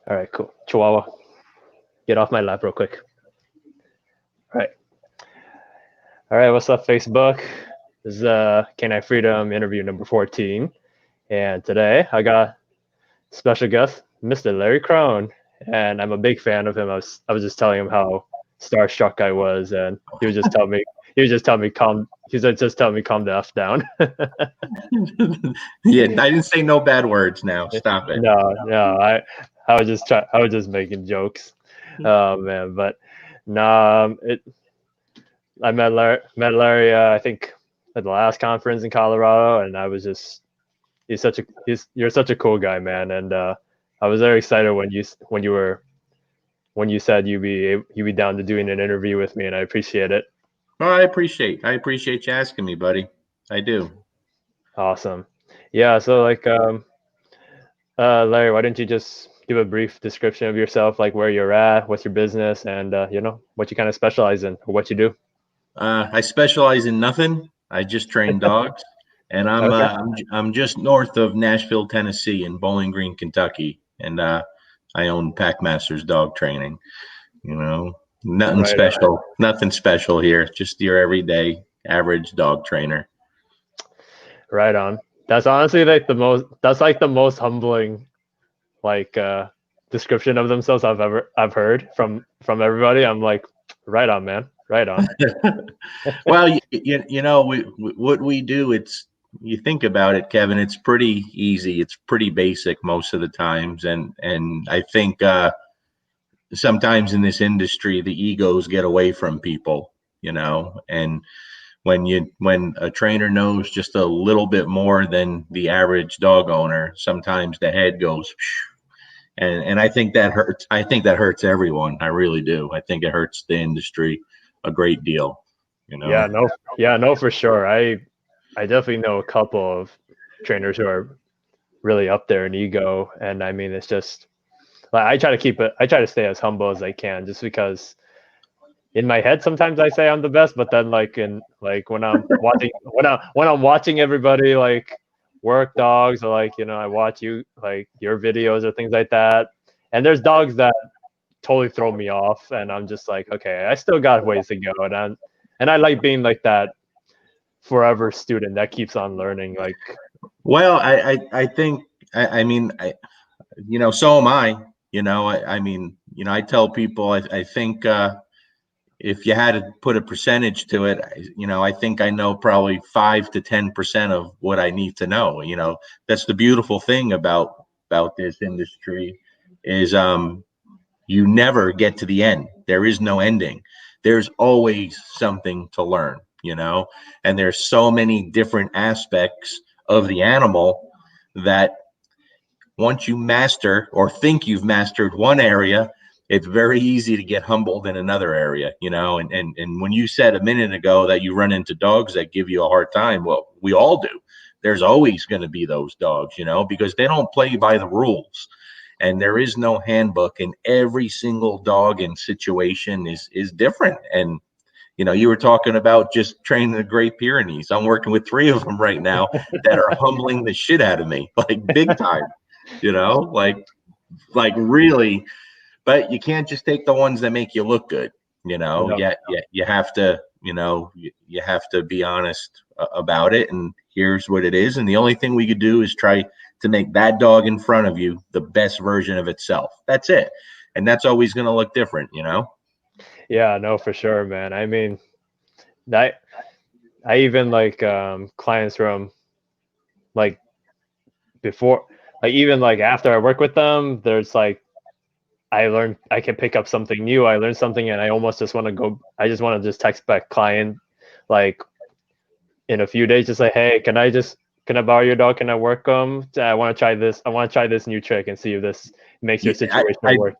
All right, cool. Chihuahua, get off my lap real quick. All right. All right, what's up, Facebook? This is Canine Freedom interview number 14. And today I got a special guest, Mr. Larry Krohn. And I'm a big fan of him. I was just telling him how starstruck I was, and he was just telling me calm the F down. Yeah, I didn't say no bad words now. Stop it. No, I was just making jokes. Oh man, but no, I met Larry I think at the last conference in Colorado, and I was just you're such a cool guy, man, and I was very excited when you said you'd be down to doing an interview with me, and I appreciate it. Well, I appreciate you asking me, buddy. I do. Awesome. Yeah, so like Larry, why don't you just give a brief description of yourself, like where you're at, what's your business, and what you kind of specialize in or what you do. I specialize in nothing. I just train dogs, and Okay. I'm just north of Nashville, Tennessee, in Bowling Green, Kentucky, and I own Packmasters Dog Training. You know, Right on. nothing special here. Just your everyday average dog trainer. Right on. That's honestly like the most humbling like description of themselves I've heard from everybody. I'm like, right on, man. Right on. Well, you know, what we do, you think about it, Kevin, it's pretty easy. It's pretty basic most of the times. And I think sometimes in this industry, the egos get away from people, and when a trainer knows just a little bit more than the average dog owner, sometimes the head goes, and I think that hurts. I think that hurts everyone. I really do. I think it hurts the industry a great deal, you know. Yeah, no, for sure. I definitely know a couple of trainers who are really up there in ego, and I mean it's just like I try to stay as humble as I can, just because in my head sometimes I say I'm the best, but then like in like when I'm watching everybody like work dogs, or like I watch you like your videos or things like that, and there's dogs that totally throw me off, and I'm just like, okay, I still got ways to go, and I like being like that forever student that keeps on learning. Like, Well, I think I mean so am I. I mean, I tell people I think if you had to put a percentage to it, I think I know probably 5 to 10% of what I need to know. That's the beautiful thing about this industry is you never get to the end. There is no ending. There's always something to learn, and there's so many different aspects of the animal that once you master or think you've mastered one area, it's very easy to get humbled in another area, and when you said a minute ago that you run into dogs that give you a hard time, well, we all do. There's always going to be those dogs, because they don't play by the rules, and there is no handbook, and every single dog and situation is different. And you were talking about just training the Great Pyrenees. I'm working with 3 of them right now that are humbling the shit out of me, like big time, like really. But you can't just take the ones that make you look good, no, you have to, you have to be honest about it. And here's what it is. And the only thing we could do is try to make that dog in front of you the best version of itself. That's it. And that's always going to look different. yeah, no, for sure, man. I mean, that I even like clients from like before, like even like after I work with them, there's like I can pick up something new. I learned something, and I almost just want to go. I just want to just text back client like in a few days, just like, hey, can I borrow your dog? Can I work them? I want to try this. I want to try this new trick and see if this makes your situation work.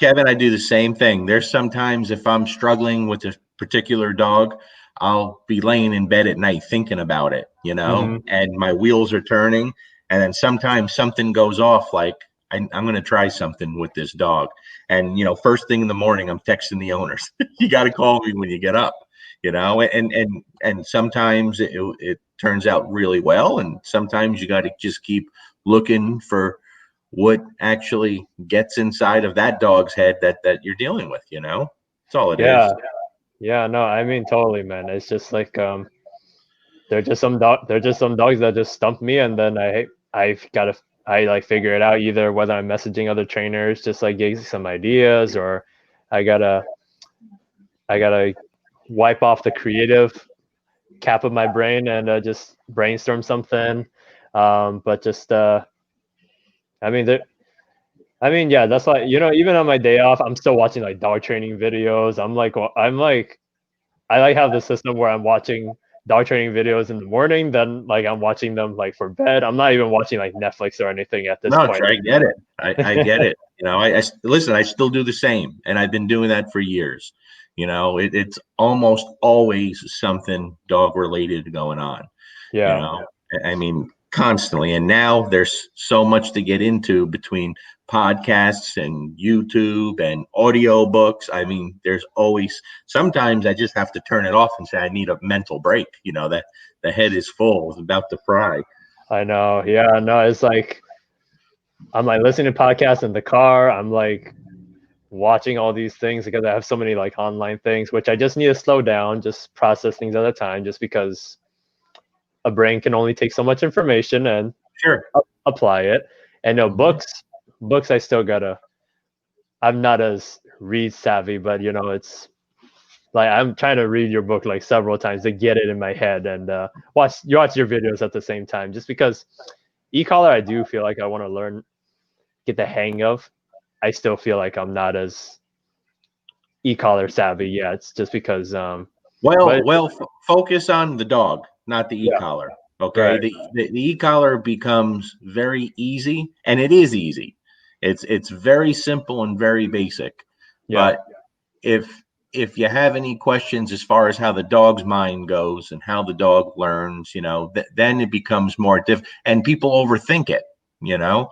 Kevin, I do the same thing. There's sometimes if I'm struggling with a particular dog, I'll be laying in bed at night thinking about it, Mm-hmm. and my wheels are turning. And then sometimes something goes off, like I'm going to try something with this dog. And, first thing in the morning, I'm texting the owners. You got to call me when you get up, and sometimes it turns out really well. And sometimes you got to just keep looking for what actually gets inside of that dog's head that you're dealing with, That's all it Yeah, is. yeah, no, I mean totally, man. It's just like they're just some dogs that just stump me, and then I've got to I like figure it out either whether I'm messaging other trainers just like getting some ideas, or I gotta I gotta wipe off the creative cap of my brain and just brainstorm something. But just I mean there I mean, yeah, that's why, even on my day off, I'm still watching like dog training videos. I like have the system where I'm watching dog training videos in the morning, then like I'm watching them like for bed. I'm not even watching like Netflix or anything at this No, point. I get it. I get it. Listen, I still do the same, and I've been doing that for years. It's almost always something dog related going on. you Yeah, know I mean, constantly. And now there's so much to get into between podcasts and YouTube and audio books. I mean, there's always, sometimes I just have to turn it off and say I need a mental break, that the head is full, it's about to fry. I know. Yeah, no, it's like I'm like listening to podcasts in the car. I'm like watching all these things because I have so many like online things, which I just need to slow down, just process things at a time, just because a brain can only take so much information and Sure. apply it. And no Mhm. books, I still gotta. I'm not as read savvy, but it's like I'm trying to read your book like several times to get it in my head and watch your videos at the same time, just because e-collar I do feel like I want to learn, get the hang of. I still feel like I'm not as e-collar savvy yet. It's just because but Focus on the dog, not the yeah, e-collar. Okay, right, the e-collar becomes very easy, and it is easy. It's very simple and very basic. yeah, But if if you have any questions as far as how the dog's mind goes and how the dog learns, then it becomes more and people overthink it, you know,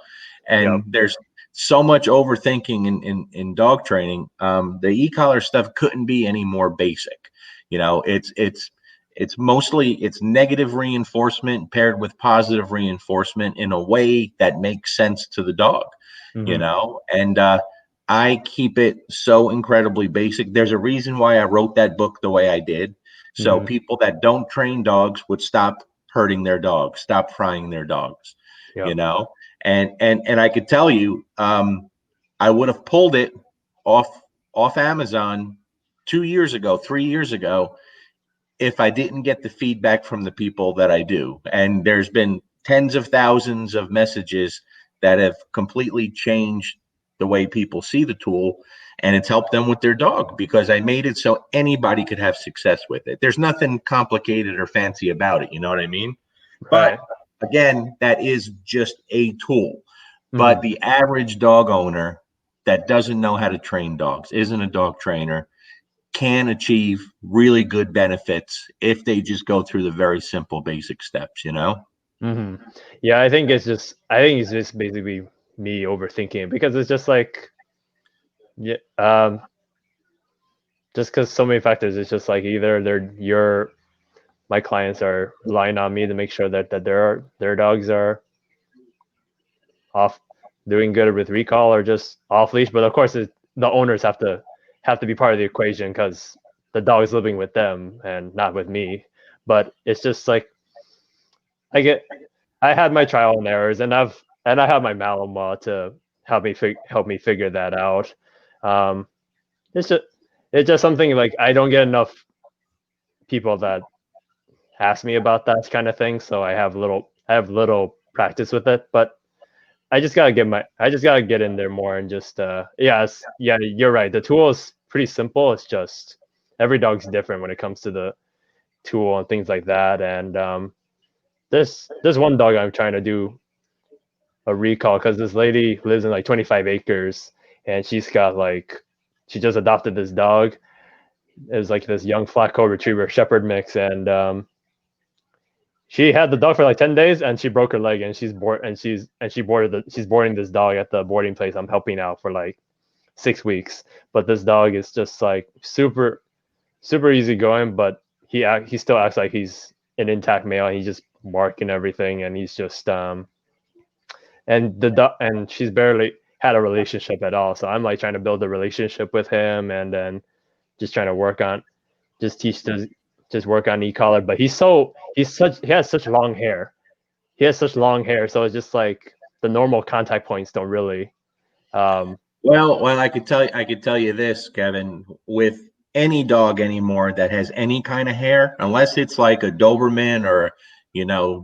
yeah, and there's so much overthinking in dog training. The e-collar stuff couldn't be any more basic. It's mostly it's negative reinforcement paired with positive reinforcement in a way that makes sense to the dog, hmm, and I keep it so incredibly basic. There's a reason why I wrote that book the way I did. So hmm, people that don't train dogs would stop hurting their dogs, stop frying their dogs, yeah, you know? And I could tell you, I would have pulled it off off Amazon 2 years ago, 3 years ago, if I didn't get the feedback from the people that I do. And there's been tens of thousands of messages that have completely changed the way people see the tool. And it's helped them with their dog because I made it so anybody could have success with it. There's nothing complicated or fancy about it. You know what I mean? But right, again, that is just a tool. But hmm, the average dog owner that doesn't know how to train dogs, isn't a dog trainer, can achieve really good benefits if they just go through the very simple basic steps. hmm. Yeah, I think it's just basically me overthinking it, because it's just like, yeah, just because so many factors. It's just like either my clients are relying on me to make sure that their dogs are off, doing good with recall, or just off leash. But of course, the owners have to be part of the equation, because the dog is living with them and not with me. But it's just like I get I had my trial and errors, and I have my Malinois to help me figure that out. Um, it's just it's just something like I don't get enough people that ask me about that kind of thing, so I have little practice with it. But I just gotta get in there more and just yeah, you're right. The tool is pretty simple. It's just every dog's different when it comes to the tool and things like that. And there's one dog I'm trying to do a recall, because this lady lives in like 25 acres, and she just adopted this dog. It was like this young flat coat retriever shepherd mix, and she had the dog for like 10 days, and she broke her leg, and she's boarding this dog at the boarding place I'm helping out for like 6 weeks. But this dog is just like super super easy going, but he still acts like he's an intact male. He's just barking everything, and he's just and she's barely had a relationship at all. So I'm like trying to build a relationship with him, and then just trying to work on just teach this just work on e-collar. But he has such long hair. He has such long hair, so it's just like the normal contact points don't really. Um, Well, I could tell you this, Kevin, with any dog anymore that has any kind of hair, unless it's like a Doberman or,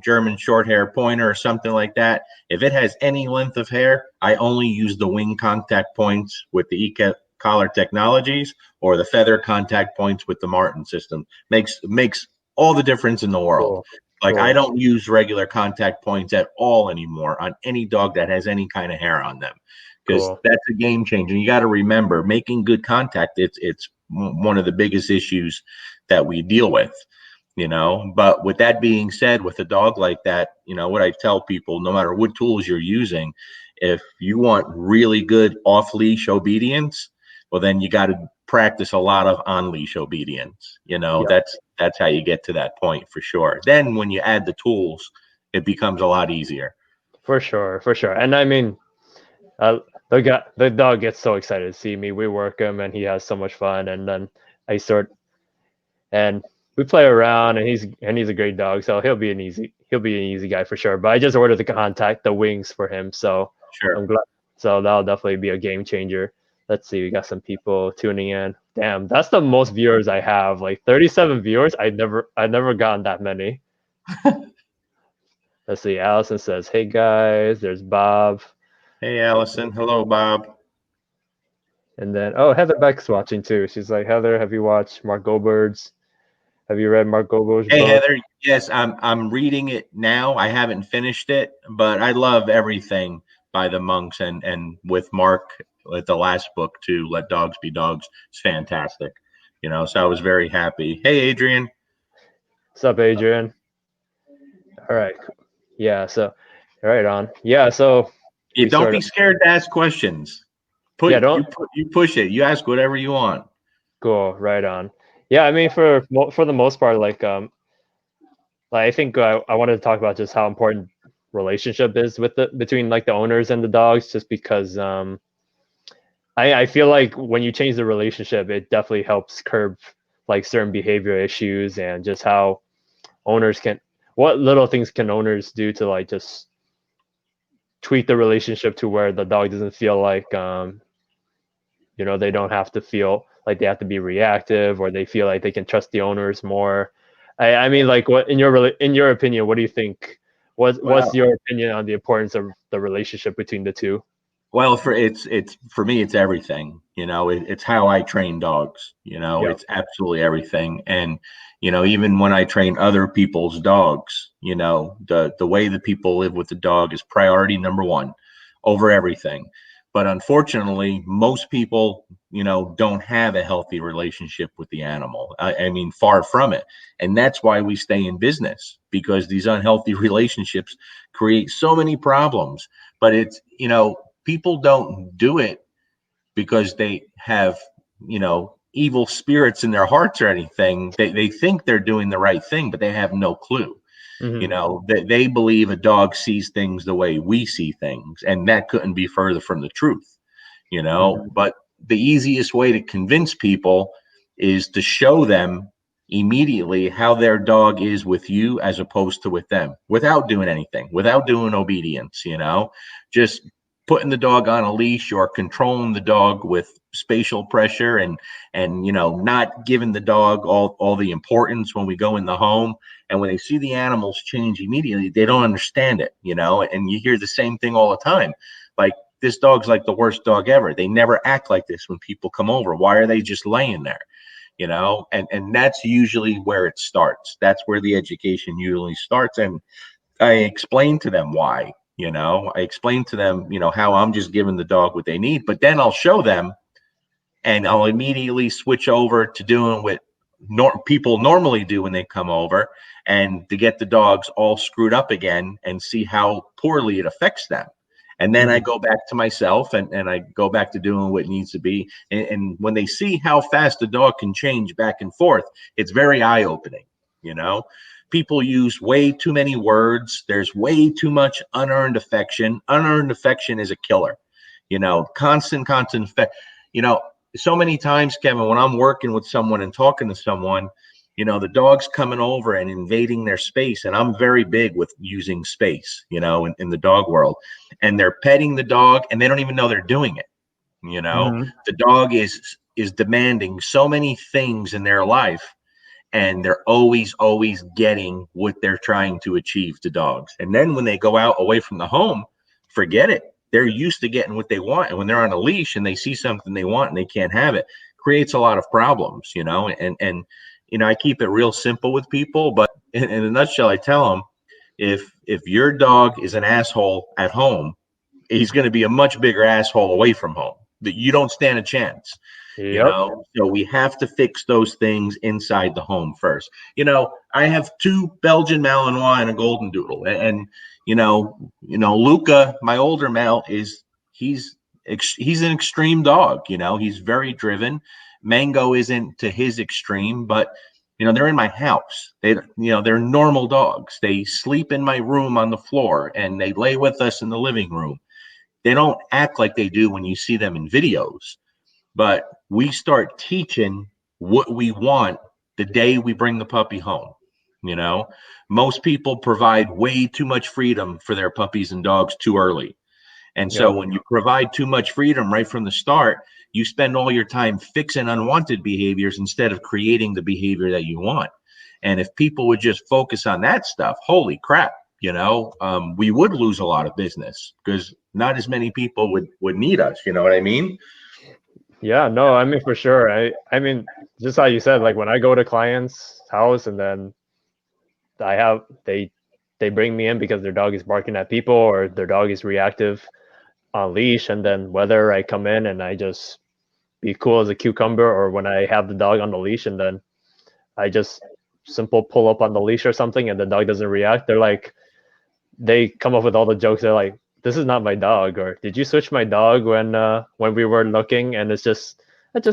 German short hair pointer or something like that, if it has any length of hair, I only use the wing contact points with the collar technologies or the feather contact points with the Martin system. Makes all the difference in the world. cool, Like I cool, don't use regular contact points at all anymore on any dog that has any kind of hair on them, because cool. that's a game changer. You got to remember, making good contact, it's one of the biggest issues that we deal with, But with that being said, with a dog like that, what I tell people, no matter what tools you're using, if you want really good off leash obedience, well, then you got to practice a lot of on leash obedience. Yeah, That's how you get to that point for sure. Then when you add the tools, it becomes a lot easier. for sure, for sure. And I mean, the dog gets so excited to see me. We work him, and he has so much fun. And then I sort and we play around, and he's a great dog, so he'll be an easy guy for sure. But I just ordered the wings for him, so Sure. I'm glad. So that'll definitely be a game changer. Let's see, we got some people tuning in. Damn, that's the most viewers I have. Like 37 viewers. I never gotten that many. Let's see. Allison says, "Hey guys." There's Bob, Hey, Allison. Hello, Bob. and then Heather Beck's watching too. She's like, Heather, have you watched Mark Goldberg's? Have you read Mark Goldberg's Hey, book? Heather. Yes, I'm reading it now. I haven't finished it, but I love everything by the monks and with Mark with the last book too. Let Dogs Be Dogs. It's fantastic. So I was very happy. Hey, Adrian. What's up, Adrian? All right. Yeah. So, right on. Yeah. So You we don't sort be of, scared to ask questions. yeah. Put you Don't put you push it. You ask whatever you want. go right on. Yeah. I mean, for the most part, like I think I wanted to talk about just how important relationship is with the between like the owners and the dogs, just because I feel like when you change the relationship, it definitely helps curb like certain behavior issues and just how owners can what little things can owners do to like just tweak the relationship to where the dog doesn't feel like they don't have to feel like they have to be reactive, or they feel like they can trust the owners more. I mean, like, what in your opinion, what do you think? What's Well, your opinion on the importance of the relationship between the two? Well, it's for me, it's everything. It's how I train dogs. Yep. It's absolutely everything. And even when I train other people's dogs, the way that people live with the dog is priority number one over everything. But unfortunately, most people, don't have a healthy relationship with the animal. I mean, far from it. And that's why we stay in business, because these unhealthy relationships create so many problems. But it's, people don't do it because they have, evil spirits in their hearts or anything. They think they're doing the right thing, but they have no clue. Hmm. They believe a dog sees things the way we see things, and that couldn't be further from the truth. Hmm. But the easiest way to convince people is to show them immediately how their dog is with you as opposed to with them, without doing anything, without doing obedience, just putting the dog on a leash or controlling the dog with spatial pressure, and not giving the dog all the importance when we go in the home. And when they see the animals change immediately, they don't understand it, and you hear the same thing all the time, like, this dog's like the worst dog ever. They never act like this when people come over. Why are they just laying there? And that's usually where it starts. That's where the education usually starts. And I explain to them why. I explain to them, how I'm just giving the dog what they need, but then I'll show them, and I'll immediately switch over to doing what people normally do when they come over, and to get the dogs all screwed up again and see how poorly it affects them. And then I Hmm. go back to myself, and I go back to doing what needs to be. And when they see how fast the dog can change back and forth, it's very eye opening, you know? People use way too many words. There's way too much unearned affection. Unearned affection is a killer. Constant affection. So many times, Kevin, when I'm working with someone and talking to someone, the dog's coming over and invading their space. And I'm very big with using space, in the dog world. And they're petting the dog and they don't even know they're doing it. Mm-hmm. The dog is demanding so many things in their life, and they're always getting what they're trying to achieve to dogs. And then when they go out away from the home, forget it. They're used to getting what they want. And when they're on a leash and they see something they want and they can't have it, creates a lot of problems, and I keep it real simple with people, but in a nutshell, I tell them, if your dog is an asshole at home, he's going to be a much bigger asshole away from home. That you don't stand a chance. Yep. So we have to fix those things inside the home first. I have two Belgian Malinois and a Golden Doodle, and Luca, my older Mal, he's an extreme dog. He's very driven. Mango isn't to his extreme, but they're in my house. They're normal dogs. They sleep in my room on the floor, and they lay with us in the living room. They don't act like they do when you see them in videos, but we start teaching what we want the day we bring the puppy home. Most people provide way too much freedom for their puppies and dogs too early. And so Yep. when you provide too much freedom right from the start, you spend all your time fixing unwanted behaviors instead of creating the behavior that you want. And if people would just focus on that stuff, holy crap, we would lose a lot of business because not as many people would need us. You know what I mean? Yeah, no, I mean for sure. I mean just how you said, like when I go to clients' house and then I have they bring me in because their dog is barking at people or their dog is reactive on leash, and then whether I come in and I just be cool as a cucumber, or when I have the dog on the leash and then I just simple pull up on the leash or something and the dog doesn't react, they come up with all the jokes. They're like, "This is not my dog," or "Did you switch my dog when we were looking?" And I just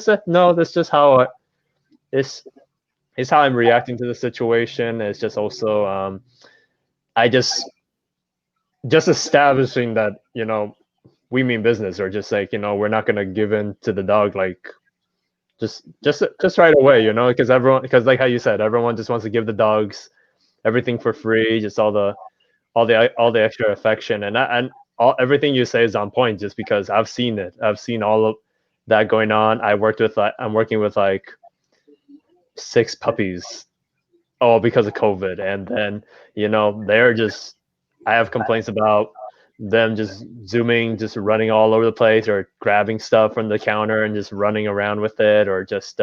said, "No, that's just how it's how I'm reacting to the situation." It's just also I just establishing that we mean business, or just like we're not gonna give in to the dog like just right away, because like how you said, everyone just wants to give the dogs everything for free, just all the extra affection, and everything you say is on point, just because I've seen it. I've seen all of that going on. I'm working with like 6 puppies, all because of COVID, and then they're just. I have complaints about them just zooming, just running all over the place, or grabbing stuff from the counter and just running around with it, or just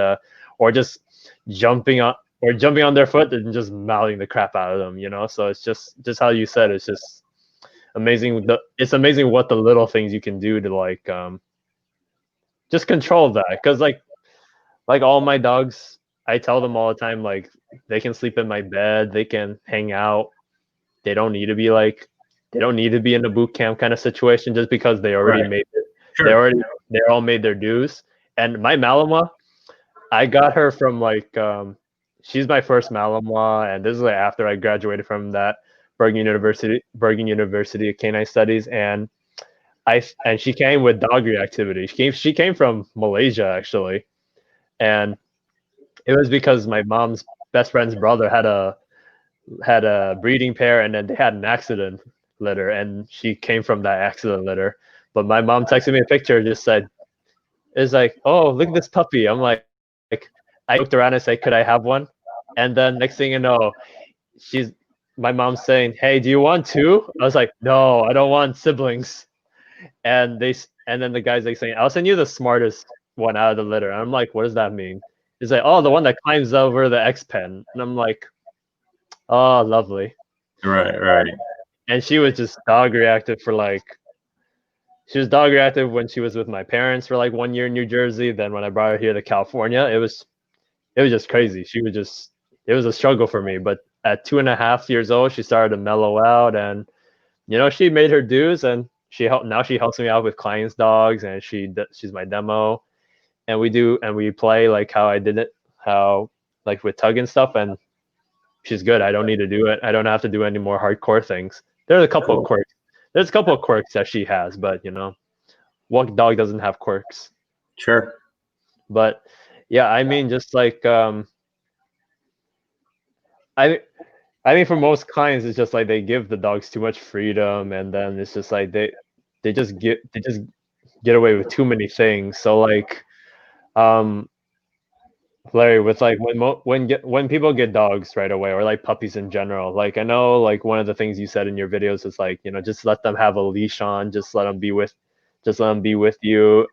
jumping on jumping on their foot and just mouthing the crap out of them. So it's just how you said. It's just amazing. It's amazing what the little things you can do to like just control that. Because like all my dogs, I tell them all the time, like they can sleep in my bed, they can hang out. They don't need to be like they don't need to be in a boot camp kind of situation, just because they already Right. made it. Sure. They all made their dues. And my Malinois, I got her from like she's my first Malinois, and this is like after I graduated from that Bergen University of Canine Studies, and she came with dog reactivity. She came from Malaysia actually, and it was because my mom's best friend's brother had a breeding pair, and then they had an accident litter, and she came from that accident litter. But my mom texted me a picture, just said, "It's like, oh, look at this puppy." I'm like, I looked around and said, "Could I have one?" And then next thing you know, she's my mom's saying, "Hey, do you want two?" I was like, "No, I don't want siblings." And then the guy's like saying, "I'll send you the smartest one out of the litter." And I'm like, "What does that mean?" He's like, "Oh, the one that climbs over the X pen." And I'm like, "Oh, lovely." Right. Right. And she was just dog reactive for like she was dog reactive when she was with my parents for like 1 year in New Jersey. Then when I brought her here to California, it was just crazy. It was a struggle for me. But at 2.5 years old, she started to mellow out, and she made her dues, and she helps me out with clients' dogs, and she's my demo, and we play like how I did it, how like with Tug and stuff, and she's good. I don't need to do it. I don't have to do any more hardcore things. There's a couple of Cool. quirks. There's a couple of quirks that she has, but what dog doesn't have quirks? Sure. But yeah, I mean, just like I I mean, for most clients, it's just like they give the dogs too much freedom, and then it's just like they just get away with too many things. So like, um, Larry, with like when people get dogs right away, or like puppies in general, like I know like one of the things you said in your videos is like just let them have a leash on, just let them be with you,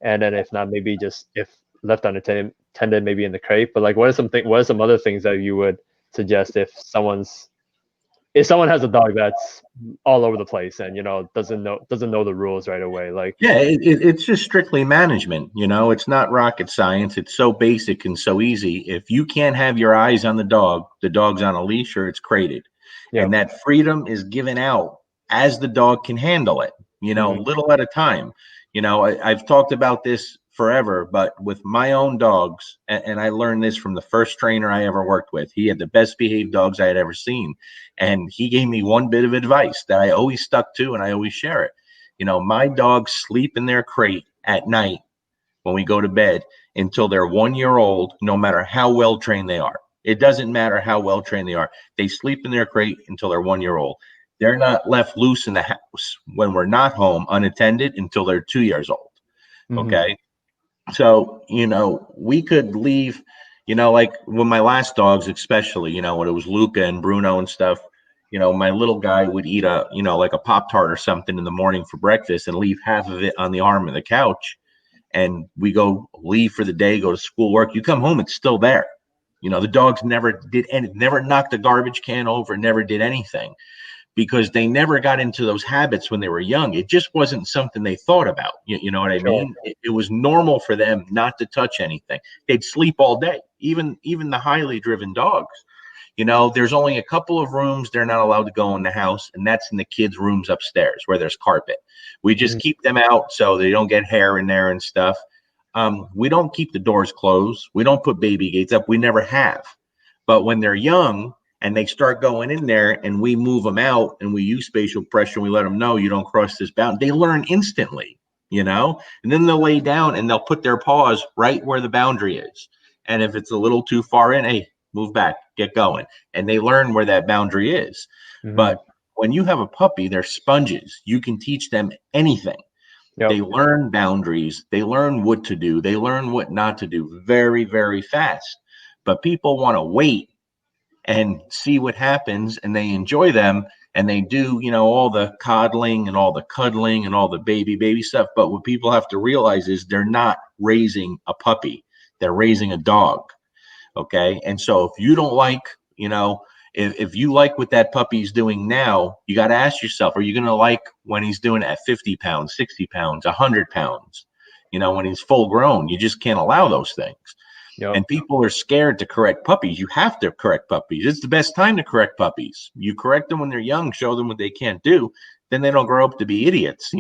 and then if not, maybe just if left unattended, maybe in the crate. But like, what are some other things that you would suggest if someone has a dog that's all over the place and doesn't know the rules right away, like Yeah, it's just strictly management. It's not rocket science. It's so basic and so easy. If you can't have your eyes on the dog's on a leash or it's crated. yeah. And that freedom is given out as the dog can handle it, Hmm. little at a time. I've talked about this forever, but with my own dogs, and I learned this from the first trainer I ever worked with. He had the best behaved dogs I had ever seen. And he gave me one bit of advice that I always stuck to and I always share it. My dogs sleep in their crate at night when we go to bed until they're 1 year old, no matter how well trained they are. It doesn't matter how well trained they are. They sleep in their crate until they're 1 year old. They're not left loose in the house when we're not home unattended until they're 2 years old. Hmm. Okay. So, we could leave, like with my last dogs, especially, when it was Luca and Bruno and stuff, my little guy would eat like a Pop Tart or something in the morning for breakfast and leave half of it on the arm of the couch. And we go leave for the day, go to school, work. You come home, it's still there. The dogs never knocked the garbage can over, never did anything because they never got into those habits when they were young. It just wasn't something they thought about. You know what I Sure. mean? It was normal for them not to touch anything. They'd sleep all day, even the highly driven dogs. There's only a couple of rooms they're not allowed to go in the house, and that's in the kids' rooms upstairs where there's carpet. We just Hmm. keep them out so they don't get hair in there and stuff. We don't keep the doors closed. We don't put baby gates up. We never have. But when they're young and they start going in there and we move them out and we use spatial pressure and we let them know you don't cross this boundary, they learn instantly, and then they'll lay down and they'll put their paws right where the boundary is. And if it's a little too far in, hey, move back, get going. And they learn where that boundary is. Hmm. But when you have a puppy, they're sponges. You can teach them anything. Yep. They learn boundaries. They learn what to do. They learn what not to do very, very fast. But people want to wait and see what happens and they enjoy them and they do, all the coddling and all the cuddling and all the baby stuff. But what people have to realize is they're not raising a puppy, they're raising a dog. Okay. And so if you don't like, if you like what that puppy's doing now, you got to ask yourself, are you going to like when he's doing it at 50 pounds, 60 pounds, 100 pounds, when he's full grown? You just can't allow those things. Yep. And people are scared to correct puppies. You have to correct puppies. It's the best time to correct puppies. You correct them when they're young, show them what they can't do. Then they don't grow up to be idiots.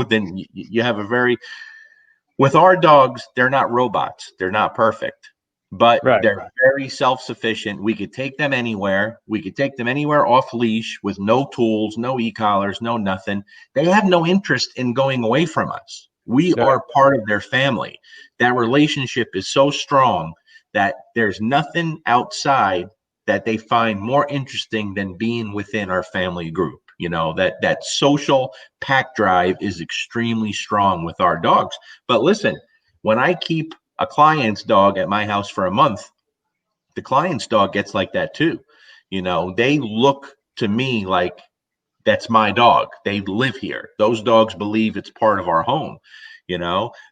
Then you have with our dogs, they're not robots. They're not perfect, but Right. they're very self-sufficient. We could take them anywhere. We could take them anywhere off leash with no tools, no e-collars, no nothing. They have no interest in going away from us. We Right. are part of their family. That relationship is so strong that there's nothing outside that they find more interesting than being within our family group. That social pack drive is extremely strong with our dogs. But listen, when I keep a client's dog at my house for a month, the client's dog gets like that too. They look to me like that's my dog. They live here. Those dogs believe it's part of our home.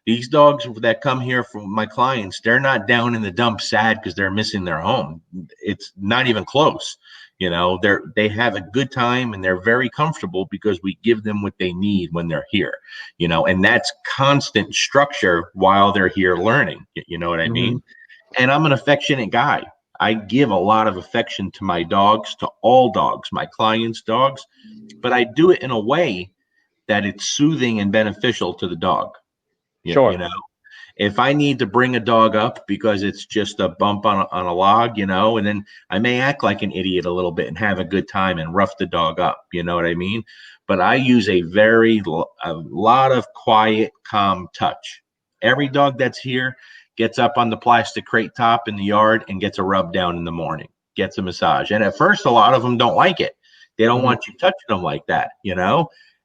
These dogs that come here from my clients, they're not down in the dump sad because they're missing their home. It's not even close. They have a good time and they're very comfortable because we give them what they need when they're here. And that's constant structure while they're here learning. You know what I Hmm. mean? And I'm an affectionate guy. I give a lot of affection to my dogs, to all dogs, my clients' dogs, but I do it in a way that it's soothing and beneficial to the dog. You Sure. know, If I need to bring a dog up because it's just a bump on a log, and then I may act like an idiot a little bit and have a good time and rough the dog up, you know what I mean? But I use a lot of quiet, calm touch. Every dog that's here gets up on the plastic crate top in the yard and gets a rub down in the morning, gets a massage. And at first, a lot of them don't like it. They don't Mhm. want you touching them like that,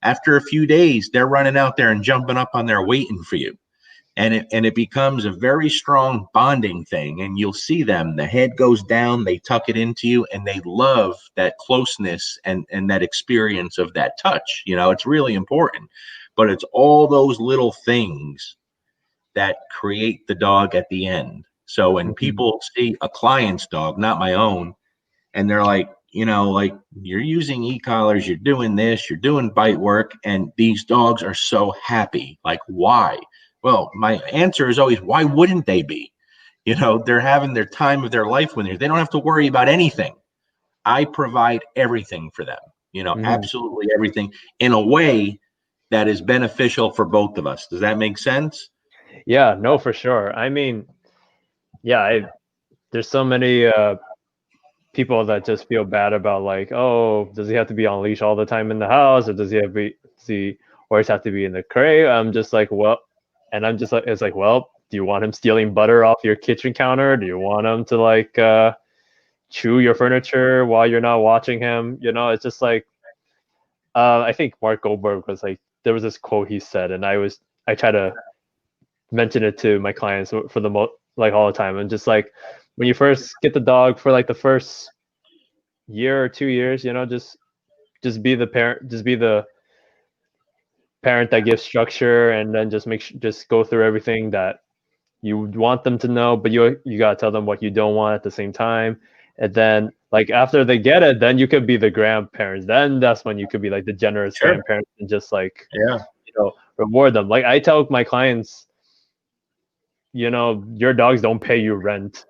After a few days, they're running out there and jumping up on there waiting for you. And it becomes a very strong bonding thing. And you'll see them, the head goes down, they tuck it into you, and they love that closeness and that experience of that touch. It's really important. But it's all those little things that create the dog at the end. So when Mhm. people see a client's dog, not my own, and they're like you're using e-collars, you're doing this, you're doing bite work, and these dogs are so happy. Like, why? Well, my answer is always, why wouldn't they be? They're having their time of their life when they don't have to worry about anything. I provide everything for them, Mhm. absolutely everything, in a way that is beneficial for both of us. Does that make sense? Yeah, no, for sure. I mean, yeah, there's so many people that just feel bad about like, oh, does he have to be on leash all the time in the house, or does he always have to be in the crate? I'm just like, well, and I'm just like, it's like, well, do you want him stealing butter off your kitchen counter? Do you want him to like chew your furniture while you're not watching him? It's just like, I think Mark Goldberg was like, there was this quote he said, and I try to mention it to my clients for like all the time, and just like when you first get the dog for like the first year or 2 years, just be the parent, just be the parent that gives structure, and then just go through everything that you want them to know, but you gotta tell them what you don't want at the same time. And then like after they get it, then you could be the grandparents. Then that's when you could be like the generous Sure. grandparents and just like Yeah. reward them. Like I tell my clients, your dogs don't pay you rent.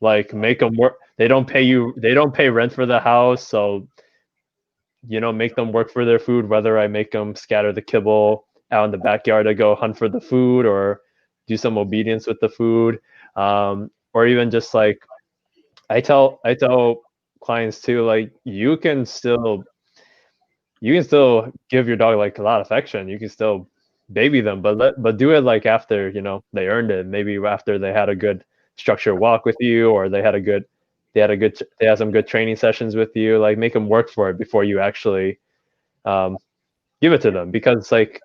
Like make them work. They don't pay you. They don't pay rent for the house, so make them work for their food, whether I make them scatter the kibble out in the backyard to go hunt for the food or do some obedience with the food. Or even just like I tell clients too, like you can still give your dog like a lot of affection. You can still baby them, but do it like after they earned it. Maybe after they had a good structured walk with you, or they had some good training sessions with you. Like make them work for it before you actually um, give it to them. Because like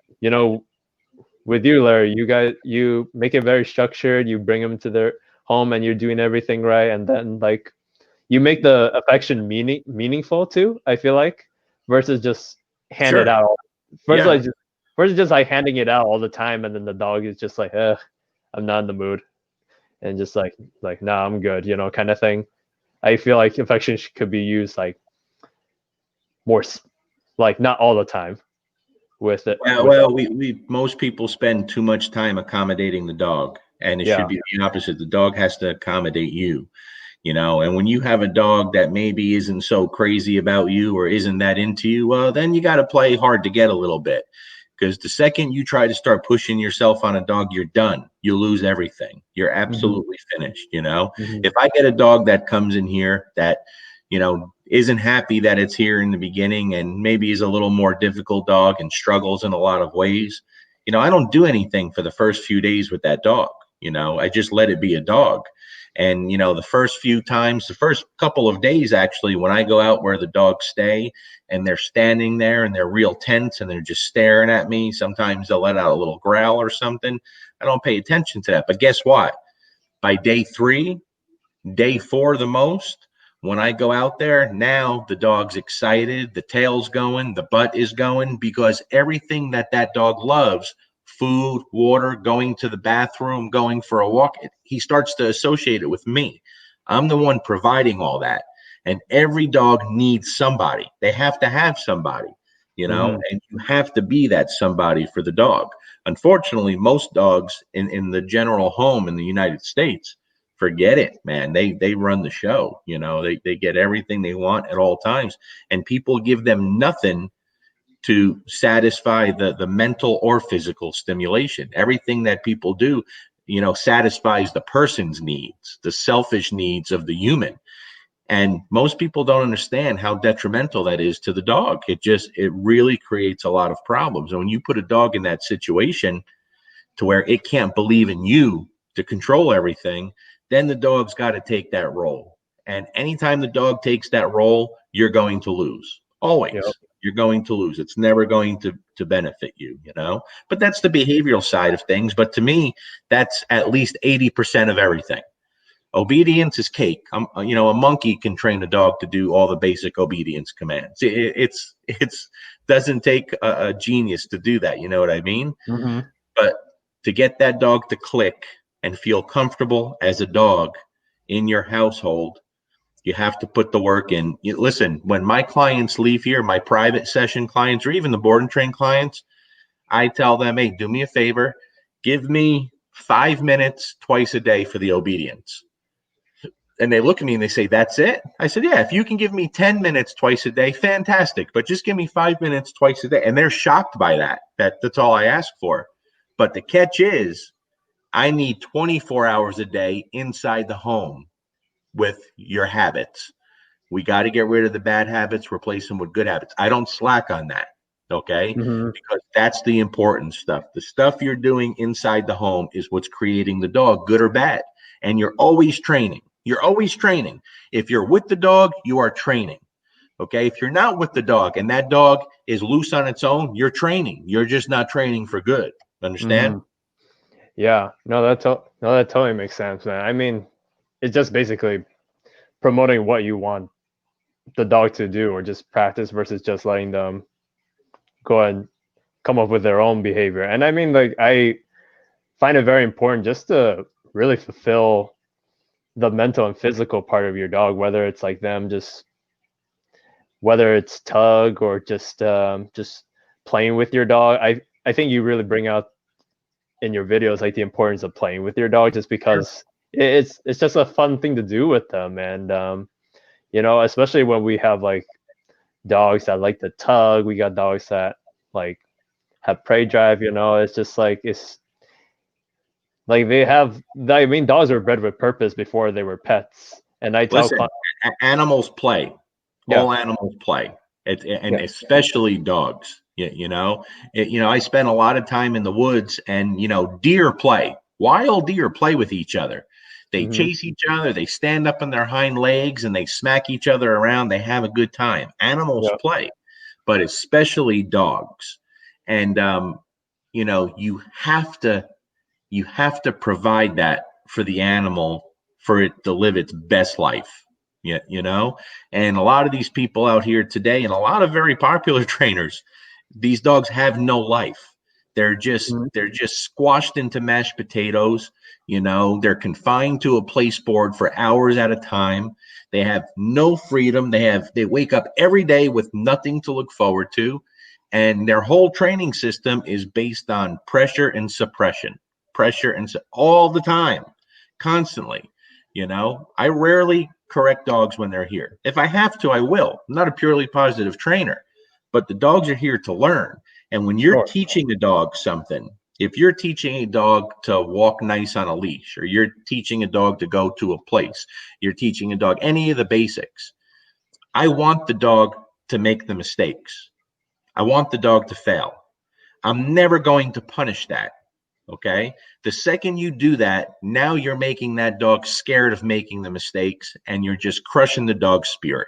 with you, Larry, you make it very structured. You bring them to their home, and you're doing everything right, and then like you make the affection meaningful too. I feel like versus just hand it Sure. out. Versus Yeah. like just, versus just like handing it out all the time, and then the dog is just like, I'm not in the mood, and just like nah, I'm good, kind of thing. I feel like affection could be used like more, like not all the time with it Yeah, with well, we most people spend too much time accommodating the dog, and it should yeah. be the opposite. The dog has to accommodate you, And when you have a dog that maybe isn't so crazy about you or isn't that into you, well, then you got to play hard to get a little bit. Because the second you try to start pushing yourself on a dog, you're done. You lose everything. You're Hmm. absolutely finished. Hmm. If I get a dog that comes in here that, isn't happy that it's here in the beginning and maybe is a little more difficult dog and struggles in a lot of ways, I don't do anything for the first few days with that dog. I just let it be a dog. And, the first few times, the first couple of days, actually, when I go out where the dogs stay and they're standing there and they're real tense and they're just staring at me, sometimes they'll let out a little growl or something. I don't pay attention to that. But guess what? By day 3, day 4, the most, when I go out there, now the dog's excited, the tail's going, the butt is going, because everything that dog loves, food, water, going to the bathroom, going for a walk, he starts to associate it with me. I'm the one providing all that. And every dog needs somebody. They have to have somebody, Hmm. and you have to be that somebody for the dog. Unfortunately, most dogs in the general home in the United States, forget it, man. They run the show. They get everything they want at all times, and people give them nothing to satisfy the mental or physical stimulation. Everything that people do, satisfies the person's needs, the selfish needs of the human. And most people don't understand how detrimental that is to the dog. It really creates a lot of problems. And when you put a dog in that situation to where it can't believe in you to control everything, then the dog's got to take that role. And anytime the dog takes that role, you're going to lose. Always. Yep. You're going to lose. It's never going to benefit you, But that's the behavioral side of things. But to me, that's at least 80% of everything. Obedience is cake. A monkey can train a dog to do all the basic obedience commands. It's doesn't take a genius to do that. You know what I mean? Mm-hmm. But to get that dog to click and feel comfortable as a dog in your household, you have to put the work in. Listen, when my clients leave here, my private session clients, or even the board and train clients, I tell them, hey, do me a favor, give me 5 minutes twice a day for the obedience. And they look at me and they say, that's it? I said, yeah, if you can give me 10 minutes twice a day, fantastic. But just give me 5 minutes twice a day. And they're shocked by that. That's all I ask for. But the catch is, I need 24 hours a day inside the home with your habits. We got to get rid of the bad habits, replace them with good habits. I don't slack on that. Okay. Mm-hmm. Because that's the important stuff. The stuff you're doing inside the home is what's creating the dog, good or bad. And you're always training. You're always training. If you're with the dog, you are training. Okay. If you're not with the dog and that dog is loose on its own, you're training. You're just not training for good. Understand? Mm-hmm. Yeah. No, that totally makes sense, man. I mean, it's just basically promoting what you want the dog to do, or just practice, versus just letting them go and come up with their own behavior. And I mean, like, I find it very important just to really fulfill the mental and physical part of your dog, whether it's like them just, whether it's tug or just playing with your dog. I think you really bring out in your videos like the importance of playing with your dog, just Sure. because it's just a fun thing to do with them. And especially when we have like dogs that like to tug, we got dogs that like have prey drive. It's just like, it's like they have, I mean, dogs were bred with purpose before they were pets. And I tell Listen, animals play. yeah. All animals play, and Yeah. especially dogs. I spend a lot of time in the woods, and deer play. Wild deer play with each other. They Hmm. chase each other. They stand up on their hind legs and they smack each other around. They have a good time. Animals Yeah. play, but especially dogs. And you have to provide that for the animal for it to live its best life. And a lot of these people out here today, and a lot of very popular trainers, these dogs have no life. They're just Mhm. they're just squashed into mashed potatoes. They're confined to a place board for hours at a time. They have no freedom. They wake up every day with nothing to look forward to, and their whole training system is based on pressure and suppression, all the time, constantly. I rarely correct dogs when they're here. If I have to, I will. I'm not a purely positive trainer, but the dogs are here to learn. And when you're Sure. teaching a dog something, if you're teaching a dog to walk nice on a leash, or you're teaching a dog to go to a place, you're teaching a dog any of the basics, I want the dog to make the mistakes. I want the dog to fail. I'm never going to punish that. Okay. The second you do that, now you're making that dog scared of making the mistakes, and you're just crushing the dog's spirit.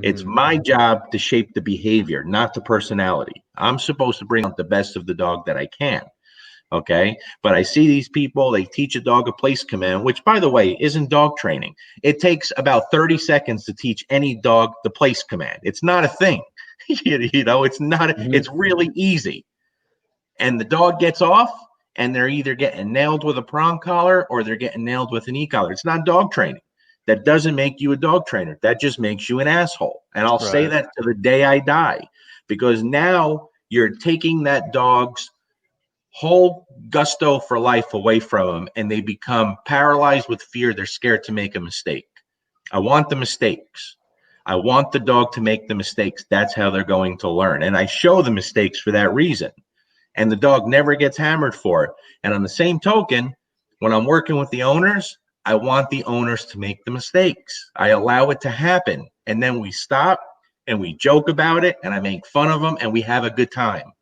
It's Hmm. my job to shape the behavior, not the personality. I'm supposed to bring out the best of the dog that I can. Okay. But I see these people, they teach a dog a place command, which, by the way, isn't dog training. It takes about 30 seconds to teach any dog the place command. It's not a thing. It's not, Hmm. it's really easy. And the dog gets off, and they're either getting nailed with a prong collar or they're getting nailed with an e-collar. It's not dog training. That doesn't make you a dog trainer. That just makes you an asshole. And I'll say Right. that to the day I die, because now you're taking that dog's whole gusto for life away from them, and they become paralyzed with fear. They're scared to make a mistake. I want the mistakes. I want the dog to make the mistakes. That's how they're going to learn. And I show the mistakes for that reason. And the dog never gets hammered for it. And on the same token, When I'm working with the owners, I want the owners to make the mistakes. I allow it to happen. And then we stop and we joke about it and I make fun of them and we have a good time.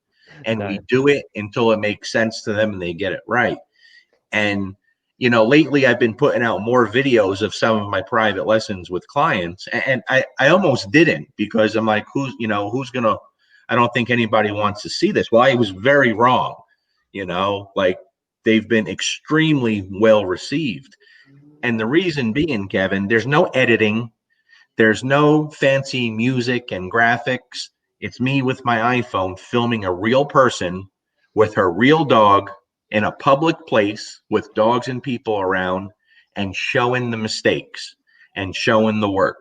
And we Nice. do it until it makes sense to them and they get it right. And, lately I've been putting out more videos of some of my private lessons with clients. And I almost didn't because I'm like, who's going to, I don't think anybody wants to see this. Well, I was very wrong, like they've been extremely well received. And the reason being, Kevin, there's no editing, there's no fancy music and graphics. It's me with my iPhone filming a real person with her real dog in a public place with dogs and people around and showing the mistakes and showing the work.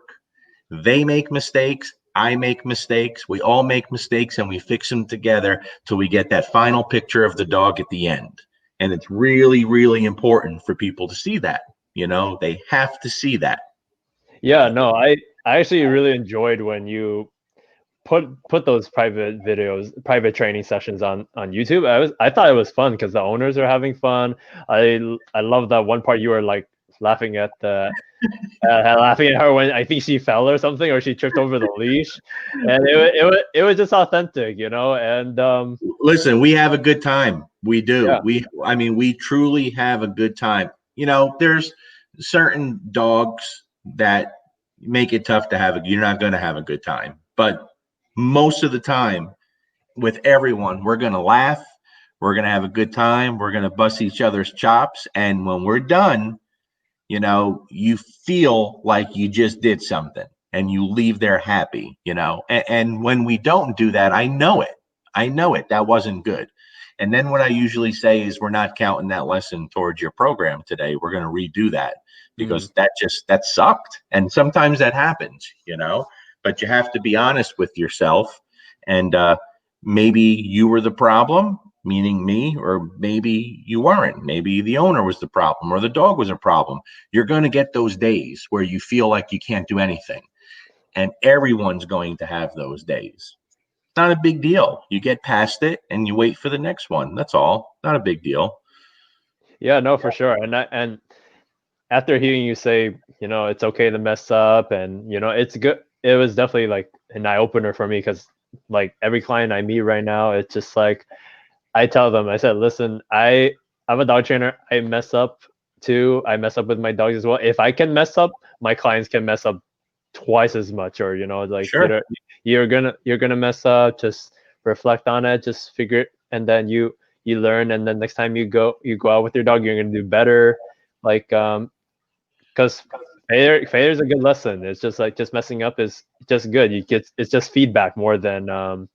They make mistakes. I make mistakes. We all make mistakes and we fix them together till we get that final picture of the dog at the end. And it's really, really important for people to see that. They have to see that. Yeah, no, I actually really enjoyed when you put those private videos, private training sessions on YouTube. I thought it was fun because the owners are having fun. I love that one part you were like laughing at the laughing at her when I think she fell or something, or she tripped over the leash, and it was just authentic, And Listen, we have a good time. We do. yeah, We truly have a good time. There's certain dogs that make it tough to you're not going to have a good time. But most of the time with everyone, we're going to laugh. We're going to have a good time. We're going to bust each other's chops. And when we're done, you feel like you just did something and you leave there happy, and when we don't do that, I know it, that wasn't good. And then what I usually say is, we're not counting that lesson towards your program today. We're going to redo that mm, because that sucked. And sometimes that happens, but you have to be honest with yourself. And maybe you were the problem, meaning me, or maybe you weren't. Maybe the owner was the problem or the dog was a problem. You're going to get those days where you feel like you can't do anything. And everyone's going to have those days. It's not a big deal. You get past it and you wait for the next one. That's all. Not a big deal. yeah, no, for sure. And after hearing you say, it's okay to mess up, and it's good. It was definitely like an eye opener for me because like every client I meet right now, it's just like I tell them, I said, listen, I'm a dog trainer. I mess up too. I mess up with my dogs as well. If I can mess up, my clients can mess up twice as much, or like Sure. you're gonna mess up. Just reflect on it. Just figure it, and then you learn, and then next time you go out with your dog, you're gonna do better. Like because failure is a good lesson. It's just like just messing up is just good. It's just feedback more than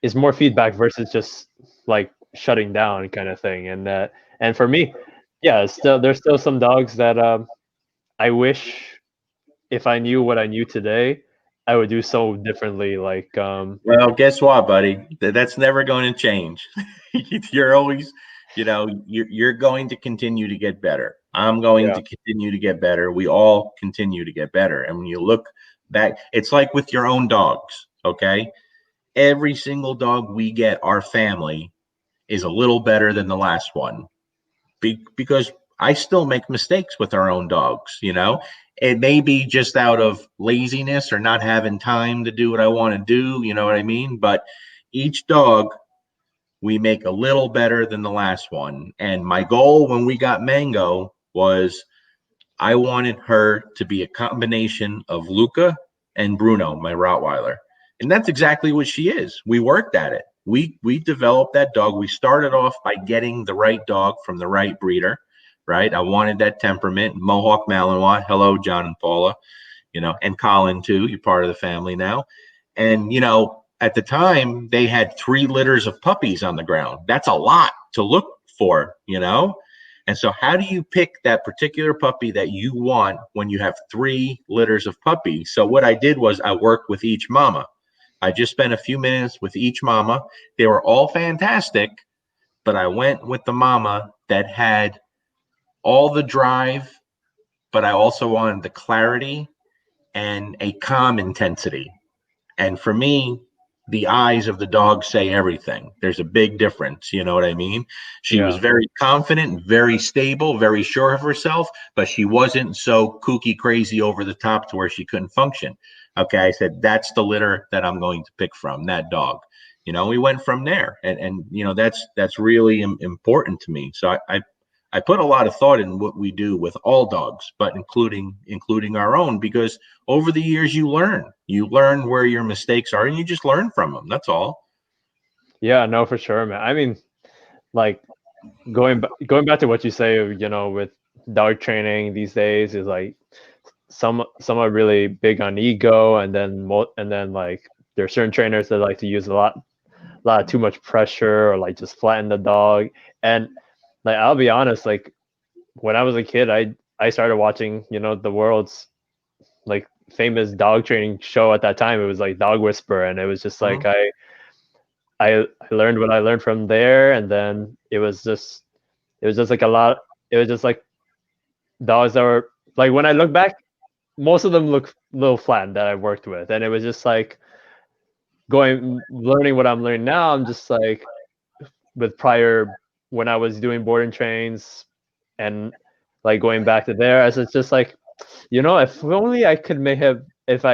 it's more feedback versus just like shutting down kind of thing. And for me, yeah, there's still some dogs that I wish if I knew what I knew today, I would do so differently. Like Well, guess what, buddy? That's never going to change. You're always, you're going to continue to get better. I'm going yeah, to continue to get better. We all continue to get better. And when you look back, it's like with your own dogs, okay? Every single dog we get, our family, is a little better than the last one. Because I still make mistakes with our own dogs, It may be just out of laziness or not having time to do what I want to do, you know what I mean? But each dog we make a little better than the last one. And my goal when we got Mango was I wanted her to be a combination of Luca and Bruno, my Rottweiler. And that's exactly what she is. We worked at it. We developed that dog. We started off by getting the right dog from the right breeder, right? I wanted that temperament. Mohawk Malinois. Hello, John and Paula, and Colin too. You're part of the family now. And, at the time, they had 3 litters of puppies on the ground. That's a lot to look for, And so, how do you pick that particular puppy that you want when you have 3 litters of puppies? So, what I did was I worked with each mama. I just spent a few minutes with each mama. They were all fantastic, but I went with the mama that had all the drive, but I also wanted the clarity and a calm intensity. And for me, the eyes of the dog say everything. There's a big difference. You know what I mean? She was Yeah. very confident, very stable, very sure of herself, but she wasn't so kooky crazy over the top to where she couldn't function. Okay. I said, that's the litter that I'm going to pick from, that dog. We went from there. And that's really important to me. So I put a lot of thought in what we do with all dogs, but including our own, because over the years you learn where your mistakes are, and you just learn from them. That's all. Yeah, no, for sure, man. I mean, like going back to what you say, with dog training these days is like some are really big on ego, and then like there are certain trainers that like to use a lot of too much pressure or like just flatten the dog. And like I'll be honest, like when I was a kid, I started watching, the world's like famous dog training show at that time. It was like Dog Whisper, and it was just like Mhm. I learned what I learned from there, and then it was just like a lot. It was just like dogs that were like, when I look back, most of them look a little flat that I worked with, and it was just like learning what I'm learning now. I'm just like with prior when I was doing boarding trains and like going back to there, as it's just like, if only I could may have if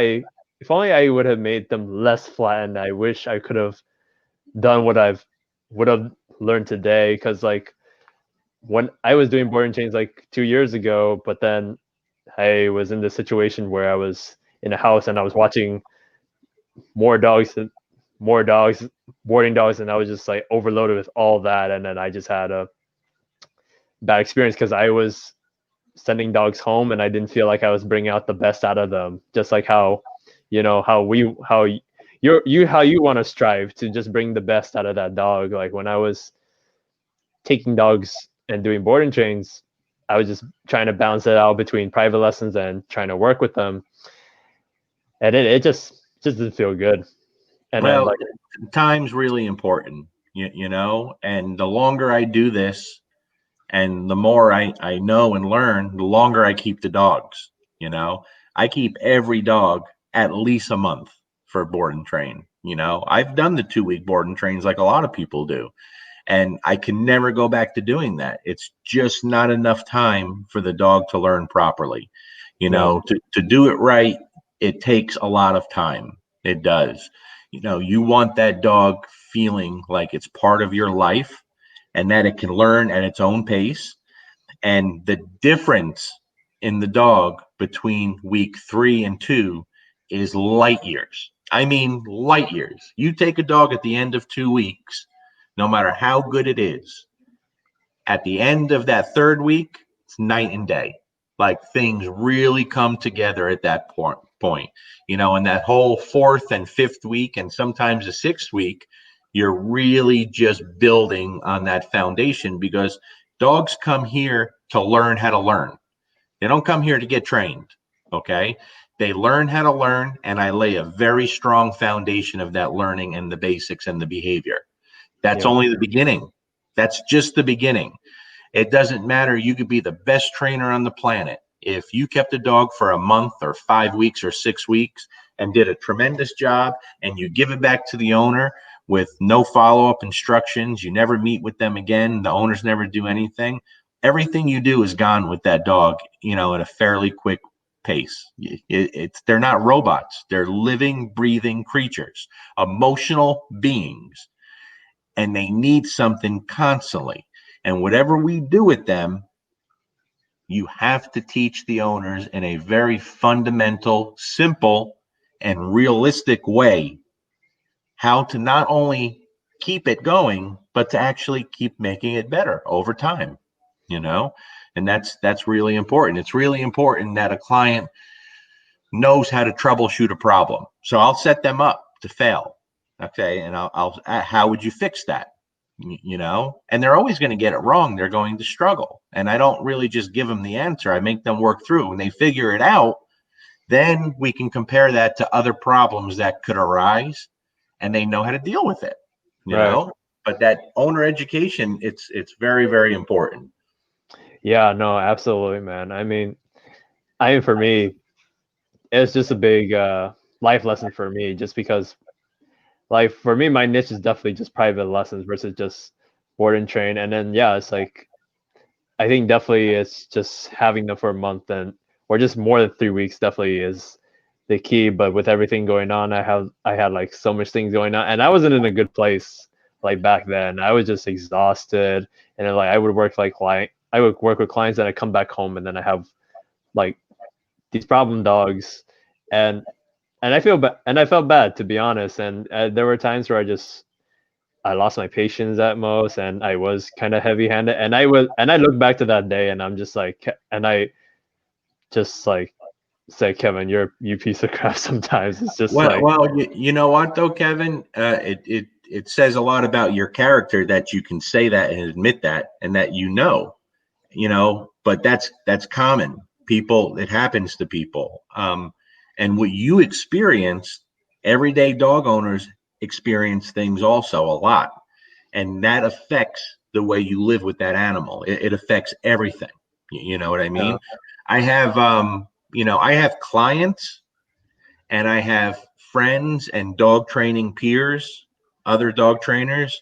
only I would have made them less flattened. I wish I could have done what I've would have learned today, because like when I was doing boarding chains like 2 years ago, but then I was in this situation where I was in a house and I was watching more dogs, more dogs, boarding dogs, and I was just like overloaded with all that, and then I just had a bad experience because I was sending dogs home and I didn't feel like I was bringing out the best out of them. Just like how, how you want to strive to just bring the best out of that dog. Like when I was taking dogs and doing boarding trains, I was just trying to balance it out between private lessons and trying to work with them, and it just didn't feel good. And then Well, like, time's really important, and the longer I do this, and the more I know and learn, the longer I keep the dogs. You know, I keep every dog at least a month for board and train. I've done the 2 week board and trains like a lot of people do, and I can never go back to doing that. It's just not enough time for the dog to learn properly. yeah, To do it right, it takes a lot of time. It does. You want that dog feeling like it's part of your life and that it can learn at its own pace. And the difference in the dog between week 3 and 2 is light years. I mean, light years. You take a dog at the end of 2 weeks, no matter how good it is, at the end of that third week, it's night and day. Like things really come together at that point. In that whole fourth and fifth week, and sometimes the sixth week, you're really just building on that foundation, because dogs come here to learn how to learn. They don't come here to get trained. Okay. They learn how to learn, and I lay a very strong foundation of that learning and the basics and the behavior. That's yeah, only the beginning. That's just the beginning. It doesn't matter. You could be the best trainer on the planet. If you kept a dog for a month or 5 weeks or 6 weeks and did a tremendous job, and you give it back to the owner with no follow-up instructions, you never meet with them again, the owners never do anything, everything you do is gone with that dog, at a fairly quick pace. They're not robots. They're living, breathing creatures, emotional beings, and they need something constantly. And whatever we do with them, you have to teach the owners in a very fundamental, simple, and realistic way how to not only keep it going, but to actually keep making it better over time, you know? And that's really important. It's really important that a client knows how to troubleshoot a problem. So I'll set them up to fail. Okay. And I'll how would you fix that? And they're always going to get it wrong. They're going to struggle. And I don't really just give them the answer. I make them work through. When they figure it out, then we can compare that to other problems that could arise, and they know how to deal with it, you right. know? But that owner education, it's very, very important. Yeah, no, absolutely, man. I mean, for me, it's just a big life lesson for me, just because like for me, my niche is definitely just private lessons versus just board and train. And then yeah, it's like I think definitely it's just having them for a month and or just more than 3 weeks definitely is the key. But with everything going on, I had like so much things going on, and I wasn't in a good place like back then. I was just exhausted, and then like I would work with clients, and I come back home, and then I have like these problem dogs, and I felt bad to be honest. And there were times where I lost my patience at most, and I was kind of heavy-handed. And I look back to that day, and I'm just like, and I just like say, Kevin, you piece of crap. Sometimes it's just like, You know what though, Kevin? It says a lot about your character that you can say that and admit that, and that you know. But that's common. People, it happens to people. And what you experience, everyday dog owners experience things also a lot, and that affects the way you live with that animal. It affects everything. You know what I yeah, mean? I have, I have clients and I have friends and dog training peers, other dog trainers,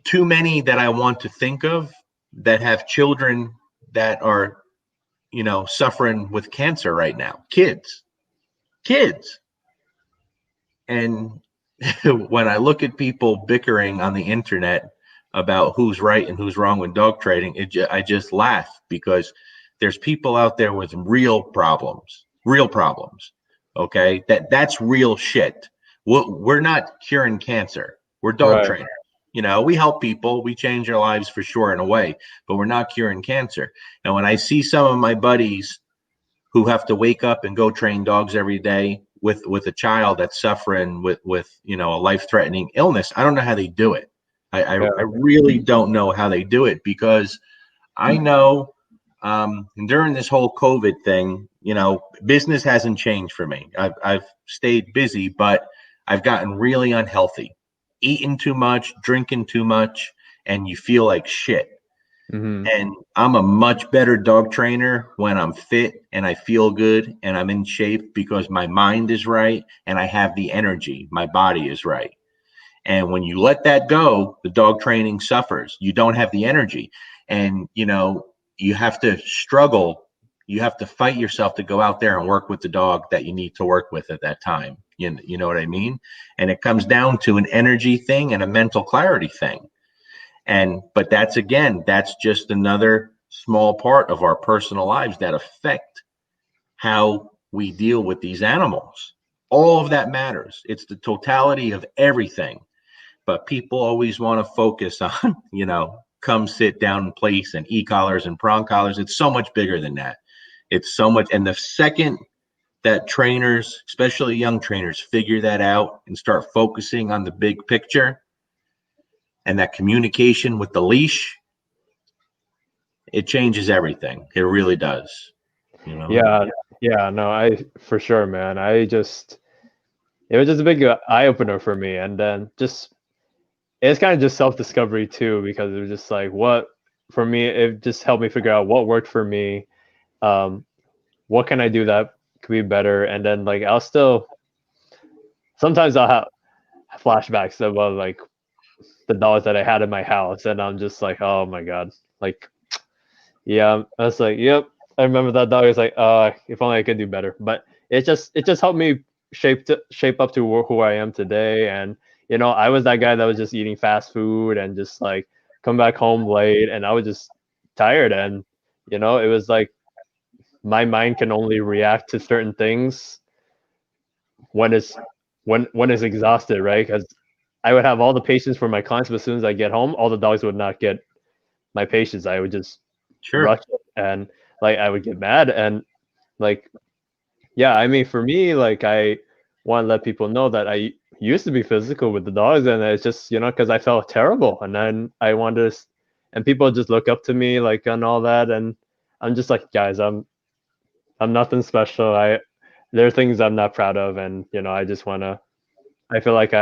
too many that I want to think of, that have children that are, suffering with cancer right now. Kids. And when I look at people bickering on the internet about who's right and who's wrong with dog trading, I just laugh, because there's people out there with real problems, real problems. Okay, that's real shit. We're not curing cancer. We're dog right, trainers. We help people. We change their lives for sure in a way, but we're not curing cancer. And when I see some of my buddies who have to wake up and go train dogs every day with a child that's suffering with a life-threatening illness, I don't know how they do it. I yeah, really don't know how they do it, because I know, during this whole COVID thing, business hasn't changed for me. I've stayed busy, but I've gotten really unhealthy, eating too much, drinking too much, and you feel like shit. hmm, And I'm a much better dog trainer when I'm fit and I feel good and I'm in shape, because my mind is right and I have the energy. My body is right. And when you let that go, the dog training suffers. You don't have the energy. And, you have to struggle. You have to fight yourself to go out there and work with the dog that you need to work with at that time. You know what I mean? And it comes down to an energy thing and a mental clarity thing. But that's just another small part of our personal lives that affect how we deal with these animals. All of that matters. It's the totality of everything. But people always want to focus on, come sit down place and e-collars and prong collars. It's so much bigger than that. It's so much. And the second that trainers, especially young trainers, figure that out and start focusing on the big picture and that communication with the leash, it changes everything. It really does. You know. yeah, yeah. No, I for sure, man. It was just a big eye opener for me, and then just it's kind of just self discovery too, because it was just like what for me, it just helped me figure out what worked for me. Um, what can I do that could be better, and then like I'll still sometimes I'll have flashbacks of like the dogs that I had in my house, and I'm just like, oh my god, like yeah, I was like, yep, I remember that dog. It's like, if only I could do better. But it just helped me shape up to who I am today. And I was that guy that was just eating fast food and just like come back home late, and I was just tired. And it was like my mind can only react to certain things when it's when it's exhausted, right? Because I would have all the patience for my clients, but as soon as I get home, all the dogs would not get my patience. I would just rush Sure. it, and like I would get mad. And like yeah, I mean for me, like I want to let people know that I used to be physical with the dogs, and it's just because I felt terrible, and then I wanted to, and people just look up to me like and all that. And I'm just like, guys, I'm nothing special. There are things I'm not proud of, and I just want to, I feel like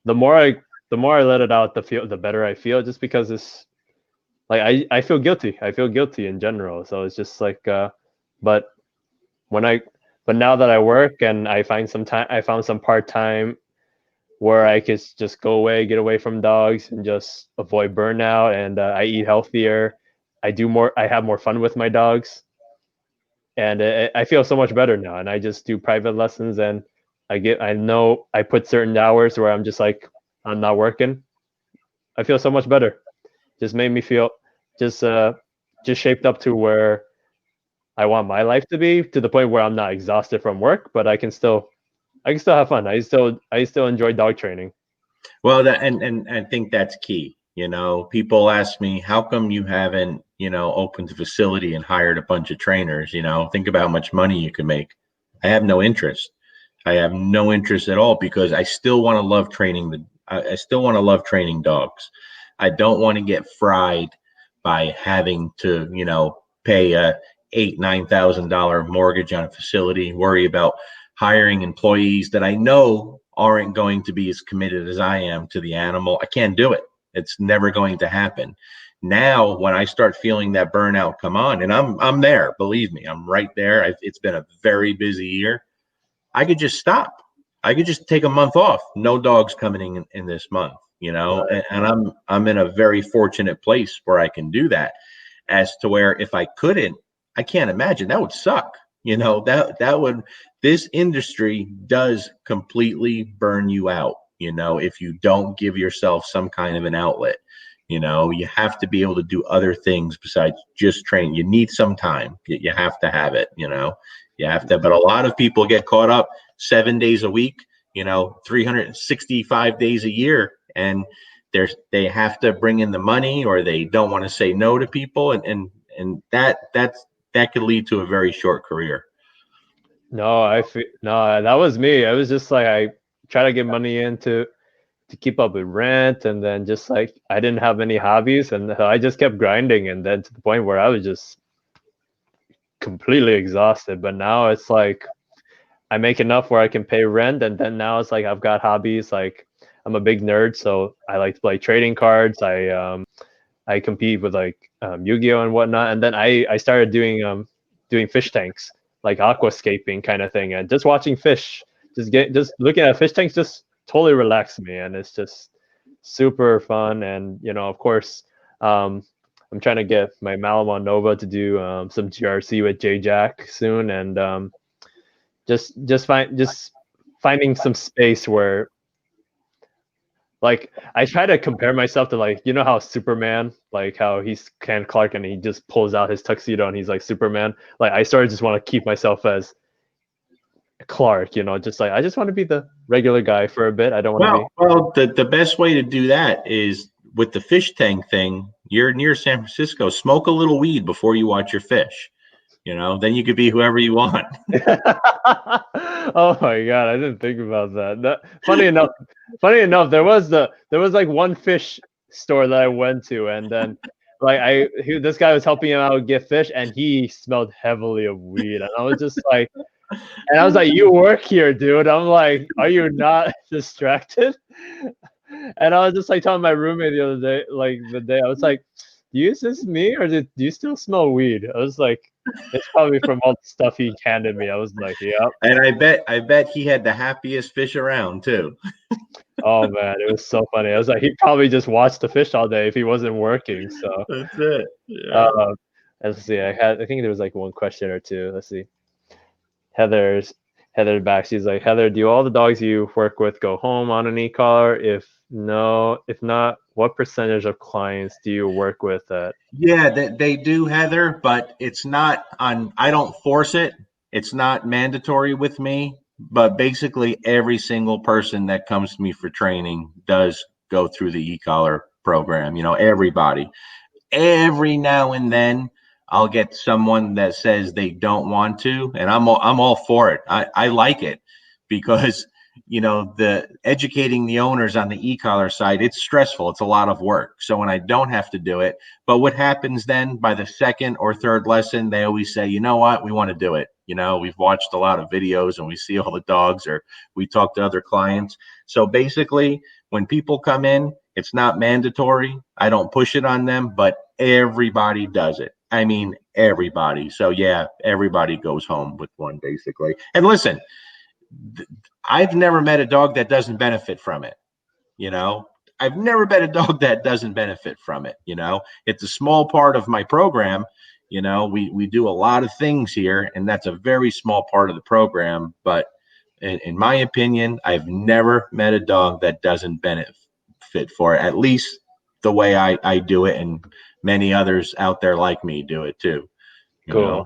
the more I the more I let it out, the better I feel, just because it's like I feel guilty. I feel guilty in general. So it's just like but when I but now that I work and I found some part-time where I could just go away, get away from dogs, and just avoid burnout. And I eat healthier. I have more fun with my dogs, and I feel so much better now. And I just do private lessons, and I know I put certain hours where I'm just like, I'm not working. I feel so much better. Just made me feel just uh just shaped up to where I want my life to be, to the point where I'm not exhausted from work, but I can still have fun. I still enjoy dog training. Well, that and I think that's key. People ask me, how come you haven't, opened a facility and hired a bunch of trainers? Think about how much money you can make. I have no interest. I have no interest at all because I still want to love training I still want to love training dogs. I don't want to get fried by having to, pay a $8,000-9,000 mortgage on a facility, worry about hiring employees that I know aren't going to be as committed as I am to the animal. I can't do it. It's never going to happen. Now, when I start feeling that burnout come on, and I'm there, believe me, I'm right there. It's been a very busy year. I could just stop. I could just take a month off. No dogs coming in this month, Right. and I'm in a very fortunate place where I can do that. As to where if I couldn't, I can't imagine that would suck. That would this industry does completely burn you out, if you don't give yourself some kind of an outlet. You have to be able to do other things besides just train. You need some time. You have to have it, you have to, but a lot of people get caught up 7 days a week, 365 days a year, and they have to bring in the money, or they don't want to say no to people, and that could lead to a very short career. No, that was me. I was just like I try to get money in to keep up with rent, and then just like I didn't have any hobbies, and I just kept grinding, and then to the point where I was just completely exhausted. But now it's like I make enough where I can pay rent, and then now it's like I've got hobbies. Like I'm a big nerd, so I like to play trading cards. I compete with like Yu-Gi-Oh and whatnot, and then I started doing fish tanks, like aquascaping kind of thing, and just watching fish, just looking at fish tanks just totally relaxed me, and it's just super fun. And of course, um, I'm trying to get my Malamon Nova to do some GRC with J Jack soon, and just finding some space where, like, I try to compare myself to, like, how Superman, like how he's Ken Clark and he just pulls out his tuxedo and he's like Superman. Like I started just want to keep myself as Clark, just like I just want to be the regular guy for a bit. I don't want to be. Well, the best way to do that is with the fish tank thing. You're near San Francisco. Smoke a little weed before you watch your fish. Then you could be whoever you want. Oh my god, I didn't think about that. Funny enough, there was like one fish store that I went to, and then like this guy was helping him out get fish, and he smelled heavily of weed, and I was just like, you work here, dude. I'm like, are you not distracted? And I was just like telling my roommate the other day, like the day, I was like, is this me, or do you still smell weed? I was like, it's probably from all the stuff he handed me. I was like, yep. And I bet he had the happiest fish around too. Oh man, it was so funny. I was like, he probably just watched the fish all day if he wasn't working. So, That's it. Yeah. uh, let's see. I think there was like one question or two. Let's see. Heather's Heather back. She's like, Heather, do all the dogs you work with go home on an e-collar? If not, what percentage of clients do you work with that? Yeah, they do, Heather, but it's not on. I don't force it. It's not mandatory with me. But basically, every single person that comes to me for training does go through the e-collar program. Everybody. Every now and then, I'll get someone that says they don't want to, and I'm all for it. I like it because the educating the owners on the e-collar side, it's stressful. It's a lot of work. So when I don't have to do it, but what happens then by the second or third lesson, they always say, you know what, we want to do it. We've watched a lot of videos and we see all the dogs, or we talk to other clients. So basically, when people come in, it's not mandatory. I don't push it on them, but everybody does it. I mean, everybody. So yeah, everybody goes home with one basically. And listen, I've never met a dog that doesn't benefit from it. You know, I've never met a dog that doesn't benefit from it. You know, it's a small part of my program. You know, we do a lot of things here, and that's a very small part of the program. But in my opinion, I've never met a dog that doesn't benefit for it, at least the way I do it, and many others out there like me do it too. You know, Cool.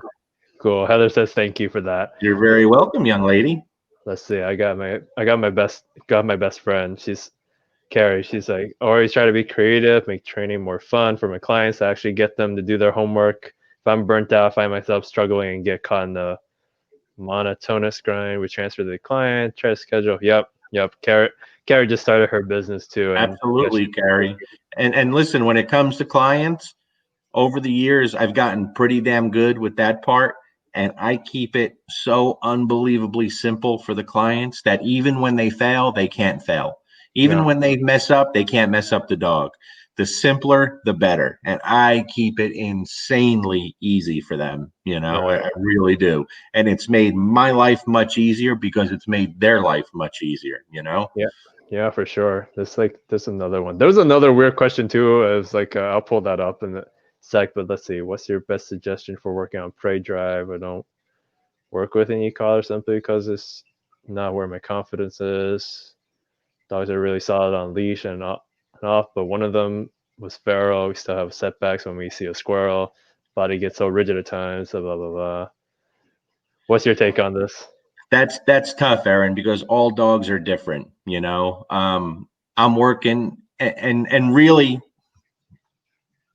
Cool. Heather says thank you for that. you're very welcome, young lady. Let's see. I got my best friend. She's Carrie. She's like always try to be creative, make training more fun for my clients, to actually get them to do their homework. If I'm burnt out, I find myself struggling and get caught in the monotonous grind. We transfer to the client, try to schedule. Yep. Carrie just started her business too, and yeah, Absolutely, Carrie. And listen, when it comes to clients, over the years, I've gotten pretty damn good with that part. And I keep it so unbelievably simple for the clients that even when they fail, they can't fail. Even no, when they mess up, they can't mess up the dog. The simpler, the better. And I keep it insanely easy for them. You know, I really do. And it's made my life much easier because it's made their life much easier, you know? yeah, yeah, for sure. There's another one. There was another weird question too. It was like I'll pull that up in a sec, but let's see. What's your best suggestion for working on prey drive? I don't work with an e-collar simply because it's not where my confidence is. Dogs are really solid on leash and off, but one of them was feral. We still have setbacks when we see a squirrel. Body gets so rigid at times. Blah blah blah. What's your take on this? That's tough, Aaron, because all dogs are different, you know. I'm working and really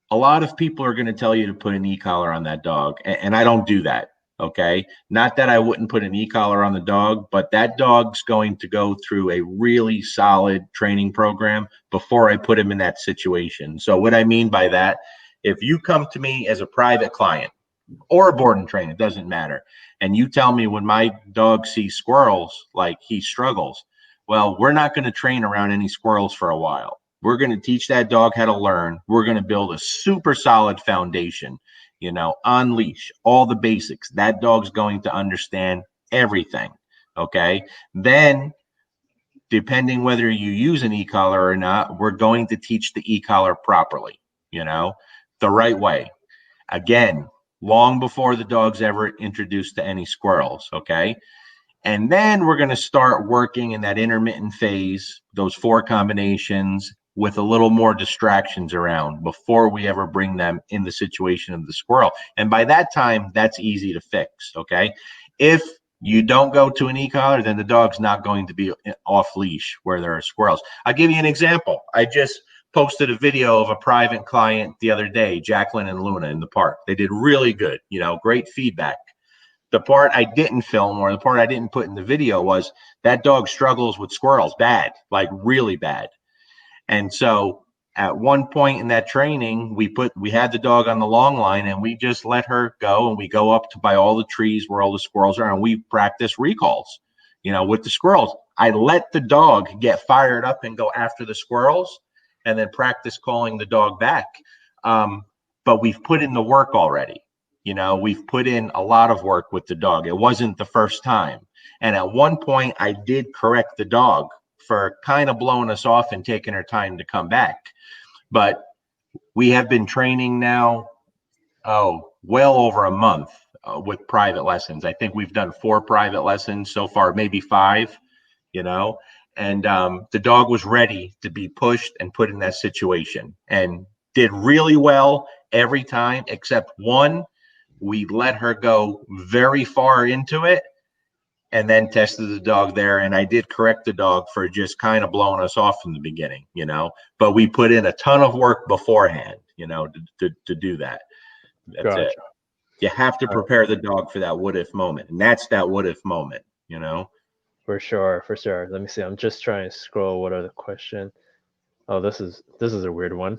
a lot of people are going to tell you to put an e-collar on that dog, and I don't do that. Okay, not that I wouldn't put an e-collar on the dog, but that dog's going to go through a really solid training program before I put him in that situation. So what I mean by that, if you come to me as a private client or a board and train, it doesn't matter, and you tell me when my dog sees squirrels, like he struggles, well, we're not going to train around any squirrels for a while. We're going to teach that dog how to learn. We're going to build a super solid foundation, you know, on leash, all the basics. That dog's going to understand everything. Okay. Then, depending whether you use an e-collar or not, we're going to teach the e-collar properly, you know, the right way. Again, long before the dog's ever introduced to any squirrels. Okay. And then we're going to start working in that intermittent phase, those 4 combinations with a little more distractions around before we ever bring them in the situation of the squirrel. And by that time, that's easy to fix. Okay. If you don't go to an e-collar, then the dog's not going to be off leash where there are squirrels. I'll give you an example. I just posted a video of a private client the other day, Jacqueline and Luna in the park. They did really good, you know, great feedback. The part I didn't film or the part I didn't put in the video was that dog struggles with squirrels bad, like really bad. And so at one point in that training, we had the dog on the long line and we just let her go and we go up to by all the trees where all the squirrels are and we practice recalls, you know, with the squirrels. I let the dog get fired up and go after the squirrels and then practice calling the dog back. But we've put in the work already. You know, we've put in a lot of work with the dog. It wasn't the first time. And at one point, I did correct the dog for kind of blowing us off and taking her time to come back. But we have been training now, well over a month with private lessons. I think we've done 4 private lessons so far, maybe 5, you know. And the dog was ready to be pushed and put in that situation and did really well every time except one. We let her go very far into it and then tested the dog there. And I did correct the dog for just kind of blowing us off from the beginning, you know, but we put in a ton of work beforehand, you know, to do that. That's it. Gotcha. You have to prepare the dog for that what if moment. And that's that what if moment, you know? For sure, for sure. Let me see. I'm just trying to scroll. What other question? Oh, this is a weird one.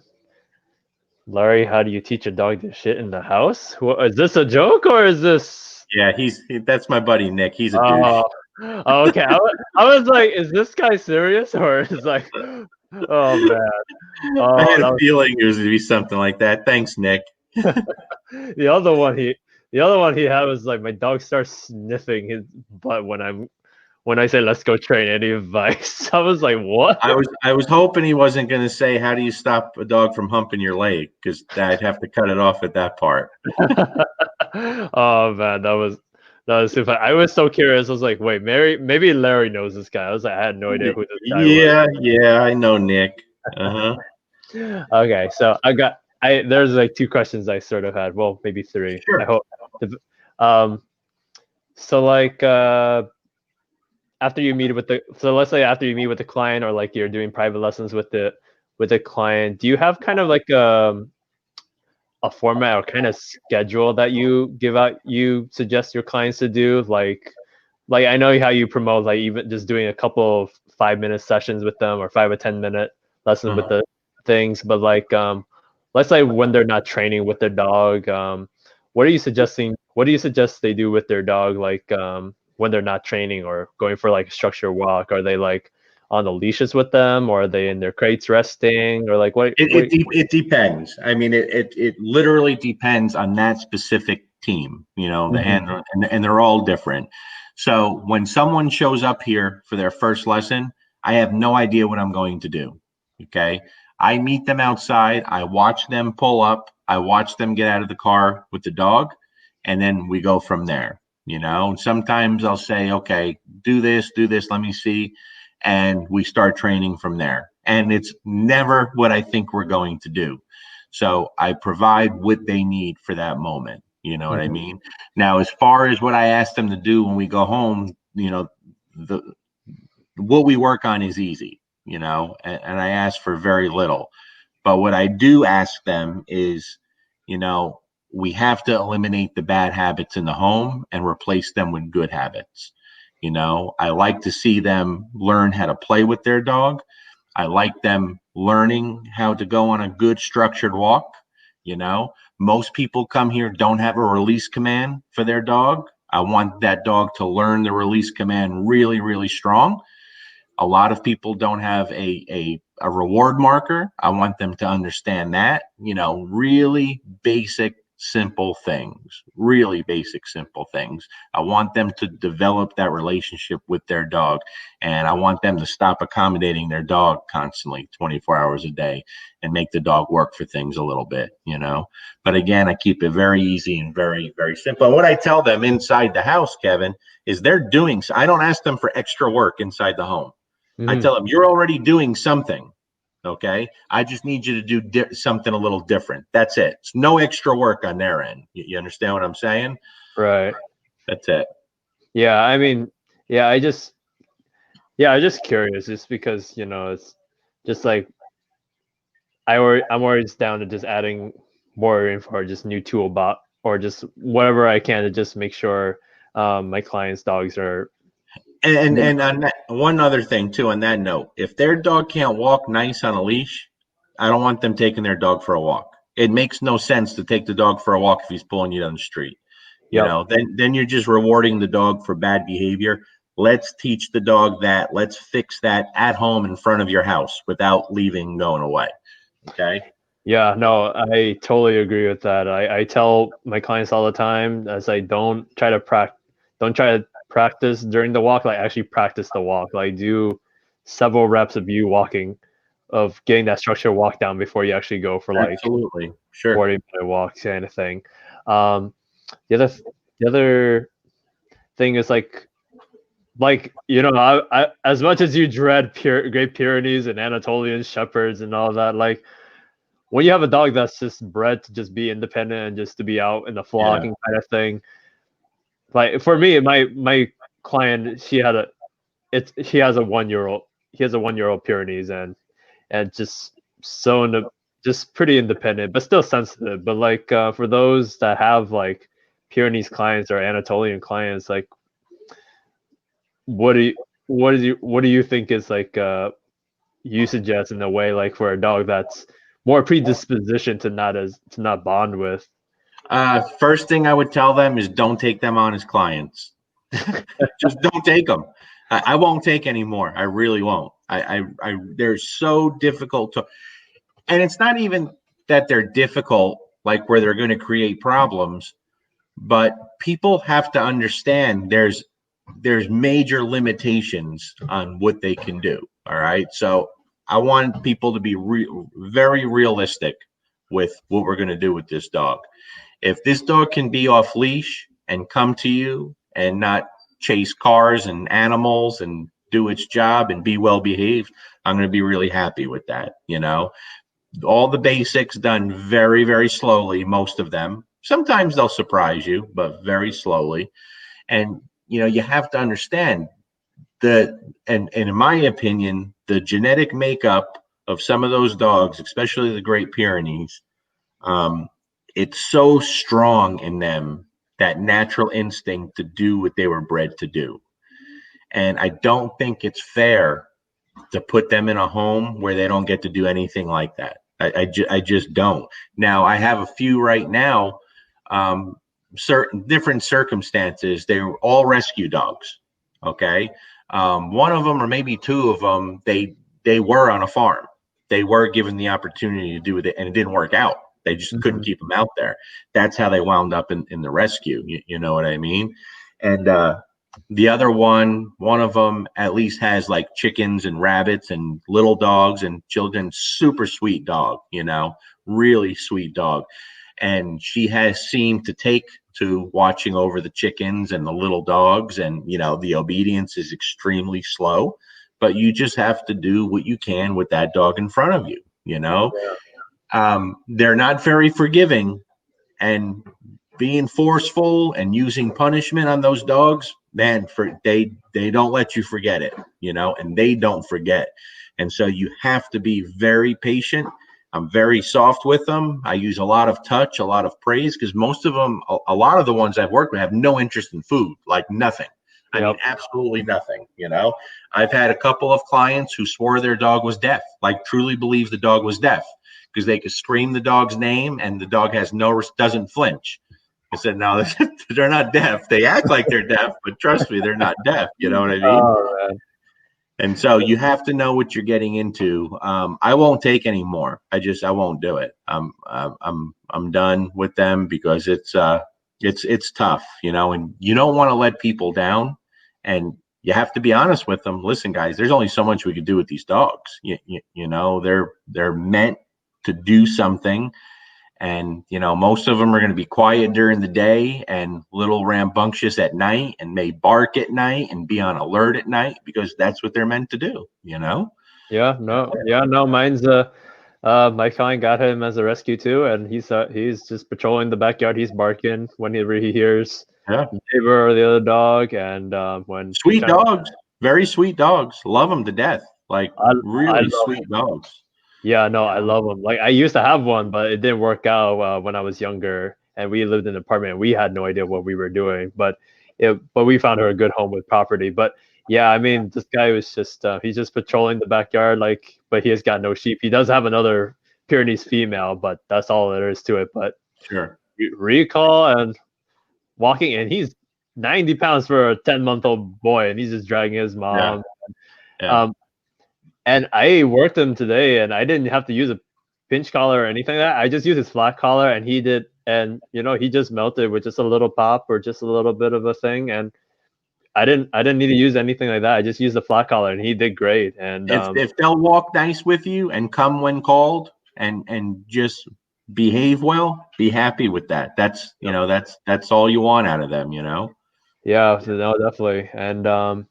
Larry, how do you teach a dog to shit in the house? What, is this a joke or is this? Yeah, that's my buddy Nick. He's a douche. Oh, okay. I was like, is this guy serious or is like, oh man. I Oh, had a feeling it was going to be something like that. Thanks, Nick. the other one he had was like my dog starts sniffing his butt when when I say let's go train, any advice? I was like, what? I was hoping he wasn't going to say, how do you stop a dog from humping your leg? Because I'd have to cut it off at that part. Oh man, that was super. I was so curious. I was like, wait, maybe Larry knows this guy. I was like, I had no idea who this guy was. Yeah, I know Nick. Uh-huh. Okay, so there's like two questions I sort of had. Well, maybe three. I Sure. hope. Um, so like after you meet with the so let's say after you meet with the client or like you're doing private lessons with the client, do you have kind of like a format or kind of schedule that you suggest your clients to do? Like I know how you promote like even just doing a couple of 5-minute sessions with them or 5 or 10 minute lessons with Uh-huh. the things, but like let's say when they're not training with their dog, what do you suggest they do with their dog, like when they're not training or going for like a structured walk? Are they like on the leashes with them, or are they in their crates resting, or like It depends. I mean, it literally depends on that specific team, the Mhm. handler, and they're all different. So when someone shows up here for their first lesson, I have no idea what I'm going to do. Okay. I meet them outside. I watch them pull up. I watch them get out of the car with the dog, and then we go from there. Sometimes I'll say, okay, do this, let me see. And we start training from there. And it's never what I think we're going to do. So I provide what they need for that moment. You know what I Mhm. mean? Now, as far as what I ask them to do when we go home, the what we work on is easy, and I ask for very little. But what I do ask them is, you know, we have to eliminate the bad habits in the home and replace them with good habits. I like to see them learn how to play with their dog. I like them learning how to go on a good structured walk. Most people come here don't have a release command for their dog. I want that dog to learn the release command really, really strong. A lot of people don't have a reward marker. I want them to understand that, really basic, simple things, really basic, simple things. I want them to develop that relationship with their dog. And I want them to stop accommodating their dog constantly 24 hours a day and make the dog work for things a little bit. But again, I keep it very easy and very, very simple. And what I tell them inside the house, Kevin, is they're doing, I don't ask them for extra work inside the home. I Mhm. tell them, you're already doing something. Okay. I just need you to do something a little different. That's it. It's no extra work on their end. You understand what I'm saying? Right. That's it. Yeah, I mean, yeah, I'm just curious, just because it's just like I'm always down to just adding more info or just new tool bot or just whatever I can to just make sure my clients' dogs are. And on that, one other thing too, on that note, if their dog can't walk nice on a leash, I don't want them taking their dog for a walk. It makes no sense to take the dog for a walk if he's pulling you down the street. Yep. Then you're just rewarding the dog for bad behavior. Let's teach the dog that. Let's fix that at home in front of your house without leaving, going away. Okay. Yeah, no, I totally agree with that. I tell my clients all the time, as I don't try to practice during the walk, like actually practice the walk. Like do several reps of you walking, of getting that structured walk down before you actually go for like Absolutely. Sure. 40-minute walk kind of thing. Um, the other the other thing is like as much as you dread Great Pyrenees and Anatolian Shepherds and all that, like when you have a dog that's just bred to just be independent and just to be out in the Yeah. flocking kind of thing, like for me, my client, she has a 1 year old, he has a 1 year old Pyrenees, and just just pretty independent but still sensitive. But like for those that have like Pyrenees clients or Anatolian clients, like what do you what do you think is like you suggest in a way, like for a dog that's more predisposition to not bond with? First thing I would tell them is don't take them on as clients. Just don't take them. I won't take anymore. I really won't. They're so difficult to, and it's not even that they're difficult, like where they're going to create problems, but people have to understand there's there's major limitations on what they can do. All right. So I want people to be very realistic with what we're going to do with this dog. If this dog can be off leash and come to you and not chase cars and animals and do its job and be well behaved, I'm going to be really happy with that. All the basics done very, very slowly, most of them. Sometimes they'll surprise you, but very slowly. And you have to understand that, and in my opinion, the genetic makeup of some of those dogs, especially the Great Pyrenees, um, it's so strong in them, that natural instinct to do what they were bred to do. And I don't think it's fair to put them in a home where they don't get to do anything like that. I just don't. Now, I have a few right now, certain different circumstances. They're all rescue dogs. Okay. One of them, or maybe two of them, they were on a farm. They were given the opportunity to do it, and it didn't work out. They just couldn't keep them out there. That's how they wound up in the rescue. You know what I mean? And the other one of them at least has like chickens and rabbits and little dogs and children. Super sweet dog, really sweet dog. And she has seemed to take to watching over the chickens and the little dogs. And, the obedience is extremely slow, but you just have to do what you can with that dog in front of you. They're not very forgiving, and being forceful and using punishment on those dogs, man, they don't let you forget it, and they don't forget. And so you have to be very patient. I'm very soft with them. I use a lot of touch, a lot of praise, because most of them, a lot of the ones I've worked with have no interest in food, like nothing. I mean, absolutely nothing. I've had a couple of clients who swore their dog was deaf, like truly believe the dog was deaf, because they could scream the dog's name and the dog doesn't flinch. I said, no, they're not deaf. They act like they're deaf, but trust me, they're not deaf. You know what I mean? Oh, man. And so you have to know what you're getting into. I won't take any more. I won't do it. I'm done with them, because it's tough, and you don't want to let people down, and you have to be honest with them. Listen, guys, there's only so much we could do with these dogs. They're meant to do something. And, most of them are going to be quiet during the day and little rambunctious at night, and may bark at night and be on alert at night, because that's what they're meant to do, Yeah, no, mine's my client got him as a rescue too, and he's just patrolling the backyard. He's barking whenever he hears Yeah. the neighbor or the other dog, and when sweet dogs, very sweet dogs, love them to death, like I really love sweet dogs. Yeah, no, I love them. Like I used to have one, but it didn't work out when I was younger, and we lived in an apartment. We had no idea what we were doing, but we found her a good home with property. But yeah, I mean, this guy was just he's just patrolling the backyard, but he has got no sheep. He does have another Pyrenees female, but that's all there is to it. But Sure. recall and walking, and he's 90 pounds for a 10-month-old boy, and he's just dragging his mom. Yeah. And I worked him today, and I didn't have to use a pinch collar or anything like that. I just used his flat collar, and he did, and he just melted with just a little pop or just a little bit of a thing, and I didn't need to use anything like that. I just used the flat collar, and he did great. And If they'll walk nice with you and come when called, and just behave well, be happy with that. That's that's all you want out of them. Yeah, so no, definitely. And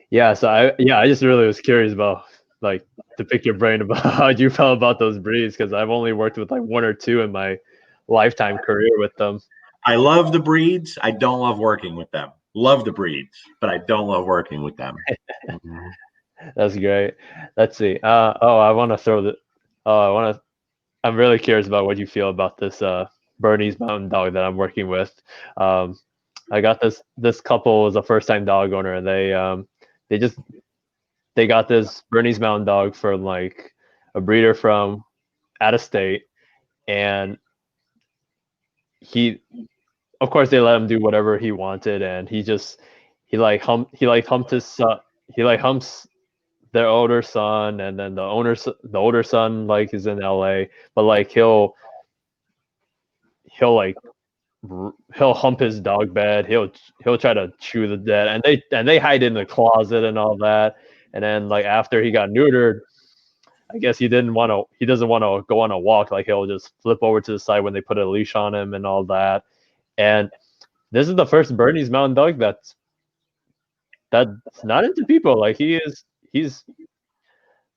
yeah, so I just really was curious about, like, to pick your brain about how you felt about those breeds, because I've only worked with like one or two in my lifetime career with them. I love the breeds. I don't love working with them. Love the breeds, but I don't love working with them. That's great. Let's see. I want to throw the. Oh, I'm really curious about what you feel about this Bernese Mountain Dog that I'm working with. Um, I got this couple was a first time dog owner, and they just they got this Bernese Mountain Dog from like a breeder from out of state, and he, of course, they let him do whatever he wanted, and he like humped his son, he like humps their older son, and then the older son like is in LA, but like he'll like he'll hump his dog bed. He'll try to chew the dead, and they hide in the closet and all that. And then like after he got neutered, I guess he doesn't want to go on a walk. Like he'll just flip over to the side when they put a leash on him and all that. And this is the first Bernese Mountain Dog that's not into people. Like he's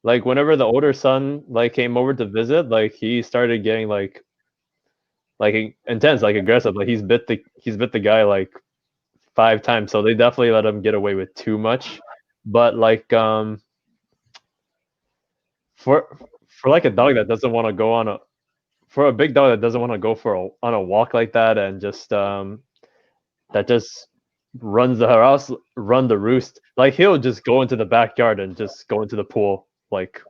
like whenever the older son like came over to visit, like he started getting like intense, like aggressive. Like he's bit the guy like 5 times. So they definitely let him get away with too much. But like for like a dog that doesn't want to go on a for a big dog that doesn't want to go on a walk like that and just that just runs the house, run the roost. Like he'll just go into the backyard and just go into the pool, like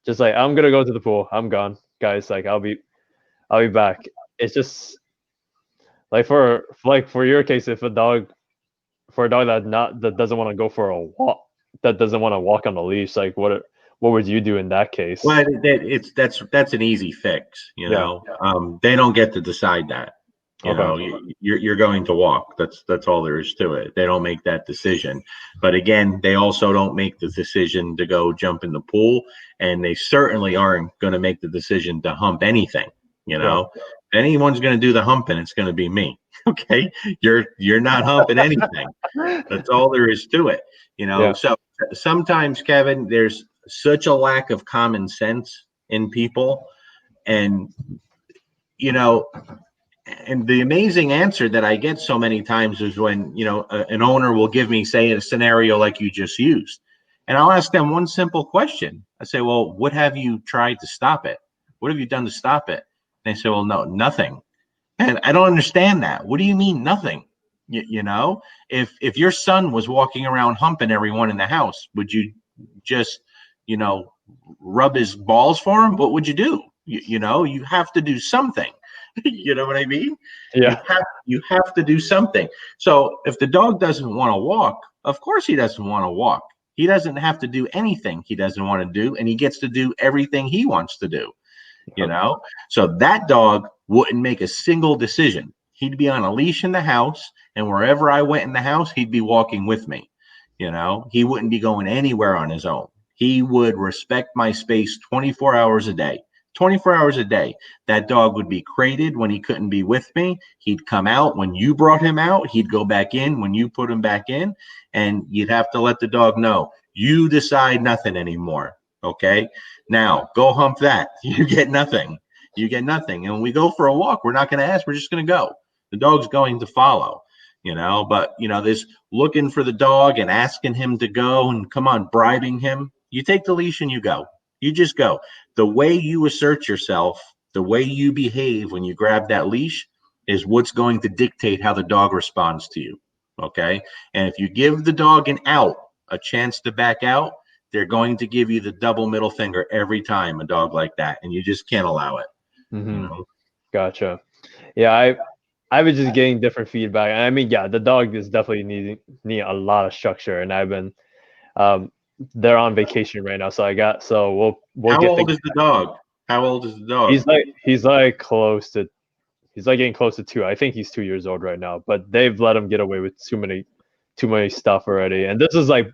just like I'm gonna go to the pool. I'm gone, guys. Like I'll be back. It's just like for your case, if a dog for a dog that doesn't want to go for a walk, that doesn't want to walk on a leash, like what would you do in that case? Well, that's an easy fix. Yeah. They don't get to decide that. Okay. You're going to walk. That's all there is to it. They don't make that decision. But again, they also don't make the decision to go jump in the pool, and they certainly aren't going to make the decision to hump anything. Yeah. If anyone's going to do the humping, it's going to be me. Okay, you're not humping anything. That's all there is to it. Yeah. So sometimes, Kevin, there's such a lack of common sense in people, and you know and the amazing answer that I get so many times is when an owner will give me, say, a scenario like you just used, and I'll ask them one simple question. I say, well, what have you tried to stop it? What have you done to stop it? And they say, well, no, nothing. And I don't understand that. What do you mean nothing? If your son was walking around humping everyone in the house, would you just you know rub his balls for him? What would you do? You have to do something. You know what I mean? you Yeah. have you have to do something. So if the dog doesn't want to walk, of course he doesn't want to walk. He doesn't have to do anything he doesn't want to do, and he gets to do everything he wants to do. you Yep. know so that dog wouldn't make a single decision. He'd be on a leash in the house, and wherever I went in the house, he'd be walking with me. He wouldn't be going anywhere on his own. He would respect my space 24 hours a day. 24 hours a day. That dog would be crated when he couldn't be with me. He'd come out when you brought him out. He'd go back in when you put him back in. And you'd have to let the dog know, you decide nothing anymore. Okay. Now go hump that. You get nothing. You get nothing. And when we go for a walk, we're not going to ask. We're just going to go. The dog's going to follow. But this looking for the dog and asking him to go and come on, bribing him. You take the leash and you go. You just go. The way you assert yourself, the way you behave when you grab that leash is what's going to dictate how the dog responds to you. Okay. And if you give the dog an out, a chance to back out, they're going to give you the double middle finger every time, a dog like that. And you just can't allow it. Mm-hmm. Gotcha. Yeah, I was just getting different feedback. I mean, yeah, the dog is definitely need a lot of structure, and I've been um they're on vacation right now, so we'll How get old is the dog? How old is the dog? he's like close to he's like getting close to 2. I think he's 2 years old right now, but they've let him get away with too many stuff already, and this is like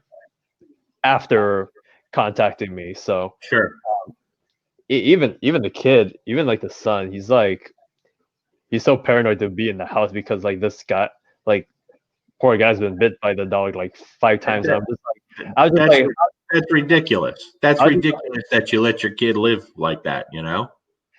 after contacting me. So Sure. even the kid, even like the son, he's so paranoid to be in the house because like this guy, like poor guy's been bit by the dog like 5 times. And I was just That's like, that's ridiculous. That's I was just ridiculous that you let your kid live like that.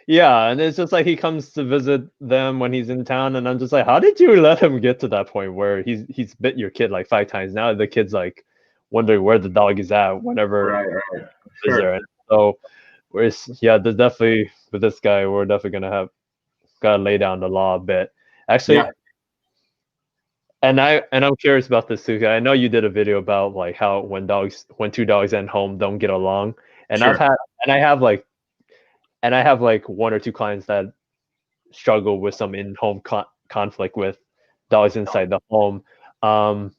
yeah, and it's just like he comes to visit them when he's in town, and I'm just like, how did you let him get to that point where he's bit your kid like 5 times? Now the kid's like wondering where the dog is at whenever Right, right. visitor. Sure. And so there's definitely with this guy, we're definitely gotta lay down the law a bit. Actually, Yeah, I'm curious about this too. 'Cause I know you did a video about like how when two dogs at home don't get along, and I've sure. had and I have like 1 or 2 clients that struggle with some in-home conflict with dogs inside the home. Um,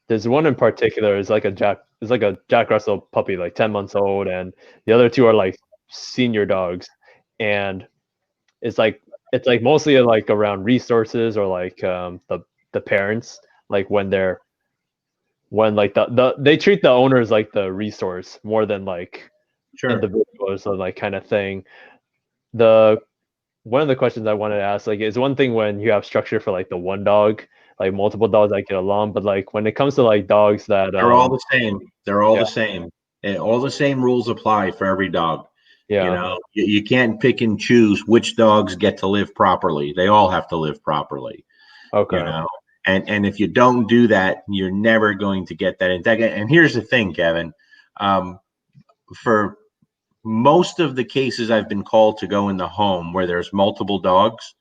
there's one in particular is like a Jack Russell puppy, like 10 months old, and the other two are like senior dogs, and it's like mostly like around resources or like the parents, like when they're when like they treat the owners like the resource more than like Sure. individuals or like kind of thing. The one of the questions I wanted to ask, like, is one thing when you have structure for like the one dog, like multiple dogs that get along, but like when it comes to like dogs that They're all the same. They're all yeah, the same. And all the same rules apply for every dog. You yeah, know, you can't pick and choose which dogs get to live properly. They all have to live properly, you okay, know. And if you don't do that, you're never going to get that integrity. And here's the thing, Kevin. Um, for most of the cases I've been called to go in the home where there's multiple dogs,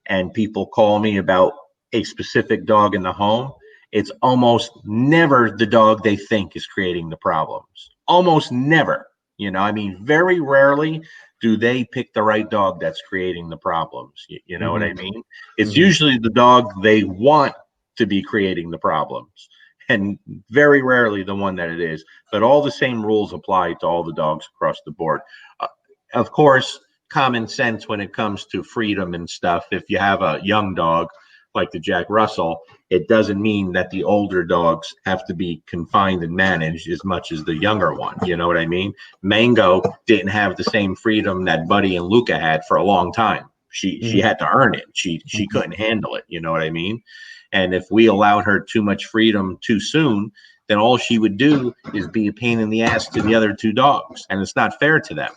and people call me about a specific dog in the home, it's almost never the dog they think is creating the problems. Almost never. You know, I mean, very rarely do they pick the right dog that's creating the problems. You know what hmm I mean? It's hmm usually the dog they want to be creating the problems, and very rarely the one that it is. But all the same rules apply to all the dogs across the board. Uh, of course, common sense when it comes to freedom and stuff. If you have a young dog like the Jack Russell, it doesn't mean that the older dogs have to be confined and managed as much as the younger one. You know what I mean? Mango didn't have the same freedom that Buddy and Luca had for a long time. She hmm had to earn it. She hmm couldn't handle it. You know what I mean? And if we allowed her too much freedom too soon, then all she would do is be a pain in the ass to the other two dogs, and it's not fair to them.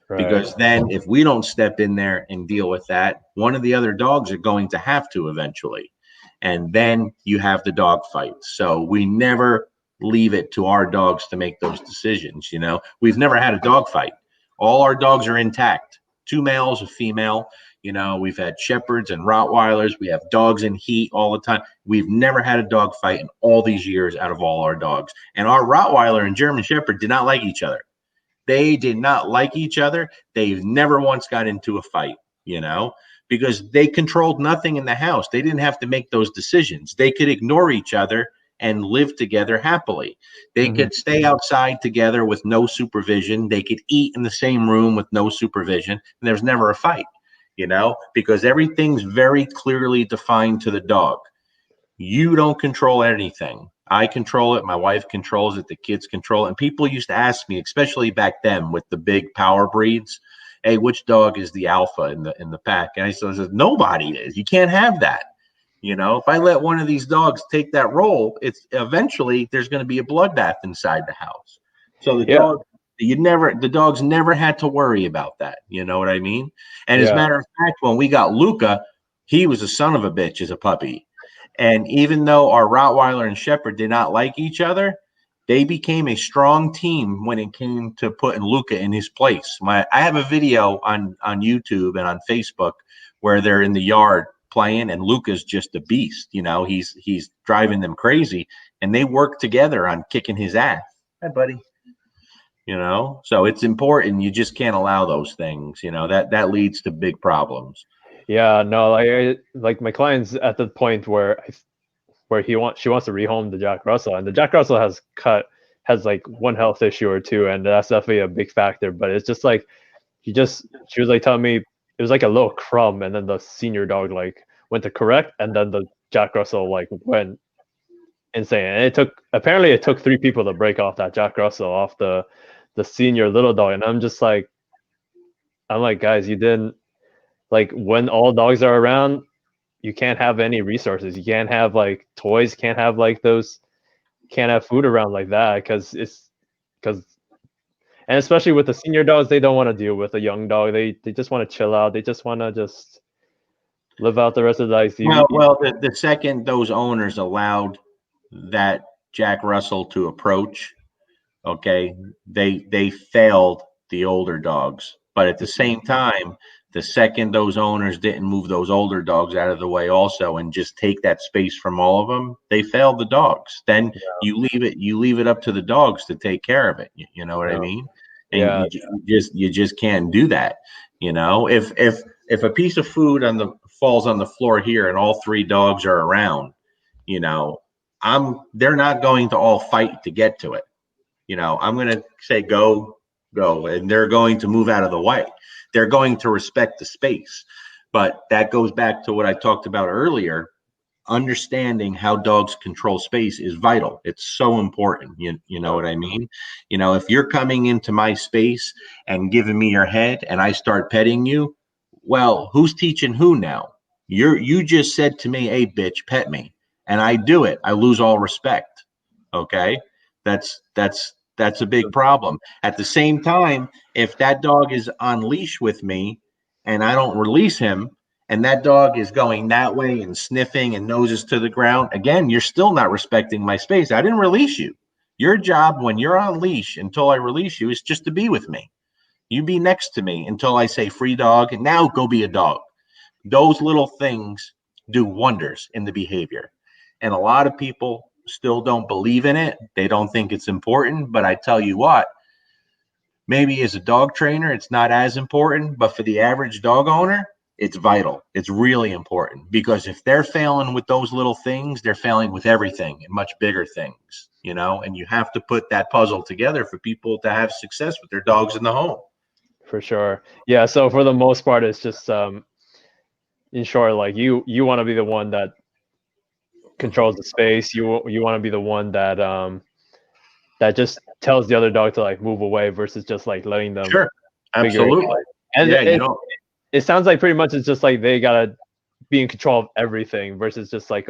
right, Because then if we don't step in there and deal with that, one of the other dogs are going to have to eventually. And then you have the dog fights. So we never leave it to our dogs to make those decisions. You know, we've never had a dog fight. All our dogs are intact, two males, a female. You know, we've had shepherds and Rottweilers. We have dogs in heat all the time. We've never had a dog fight in all these years out of all our dogs. And our Rottweiler and German Shepherd did not like each other. They did not like each other. They've never once got into a fight, you know, because they controlled nothing in the house. They didn't have to make those decisions. They could ignore each other and live together happily. They hmm could stay outside together with no supervision. They could eat in the same room with no supervision. And there's never a fight, you know, because everything's very clearly defined to the dog. You don't control anything. I control it. My wife controls it. The kids control it. And people used to ask me, especially back then with the big power breeds, hey, which dog is the alpha in the pack? And I said, nobody is. You can't have that. You know, if I let one of these dogs take that role, it's eventually there's going to be a bloodbath inside the house. So yeah, the dogs never had to worry about that. You know what I mean? And as a yeah, matter of fact, when we got Luca, he was a son of a bitch as a puppy. And even though our Rottweiler and Shepherd did not like each other, they became a strong team when it came to putting Luca in his place. I have a video on YouTube and on Facebook where they're in the yard playing, and Luca's just a beast. You know, he's driving them crazy, and they work together on kicking his ass. Hi, buddy. You know, so it's important. You just can't allow those things. You know that leads to big problems. yeah. No, like my client's at the point where she wants to rehome the Jack Russell, and the Jack Russell has like one health issue or two, and that's definitely a big factor. But it's just like she was like telling me it was like a little crumb, and then the senior dog like went to correct, and then the Jack Russell like went insane. And it took three people to break off that Jack Russell off the senior little dog, and I'm like guys, you didn't like when all dogs are around, you can't have any resources. You can't have like toys. Can't have like those. Can't have food around like that because and especially with the senior dogs, they don't want to deal with a young dog. They just want to chill out. They just want to just live out the rest of their lives. Well, the second those owners allowed that Jack Russell to approach, okay, they failed the older dogs. But at the same time, the second those owners didn't move those older dogs out of the way also and just take that space from all of them, they failed the dogs. Then you leave it up to the dogs to take care of it. You know what I No, mean? And yeah, you just can't do that. You know, if a piece of food on the falls on the floor here and all three dogs are around, you know, they're not going to all fight to get to it. You know, I'm going to say go, go, and they're going to move out of the way. They're going to respect the space. But that goes back to what I talked about earlier. Understanding how dogs control space is vital. It's so important. You know what I mean? If you're coming into my space and giving me your head and I start petting you, well, who's teaching who now? You just said to me, "Hey, bitch, pet me," and I do it. I lose all respect. Okay, that's a big problem. At the same time, if that dog is on leash with me and I don't release him, and that dog is going that way and sniffing and noses to the ground, again, you're still not respecting my space. I didn't release you. Your job when you're on leash until I release you is just to be with me. You be next to me until I say free dog, and now go be a dog. Those little things do wonders in the behavior. And a lot of people still don't believe in it. They don't think it's important. But I tell you what, maybe as a dog trainer, it's not as important. But for the average dog owner, it's vital. It's really important, because if they're failing with those little things, they're failing with everything and much bigger things, and you have to put that puzzle together for people to have success with their dogs in the home. For sure. Yeah. So for the most part, it's just in short, like you want to be the one that controls the space. You want to be the one that just tells the other dog to like move away versus just like letting them Sure. figure it Absolutely. out. And Yeah, you don't. it sounds like pretty much it's just like they gotta be in control of everything versus just like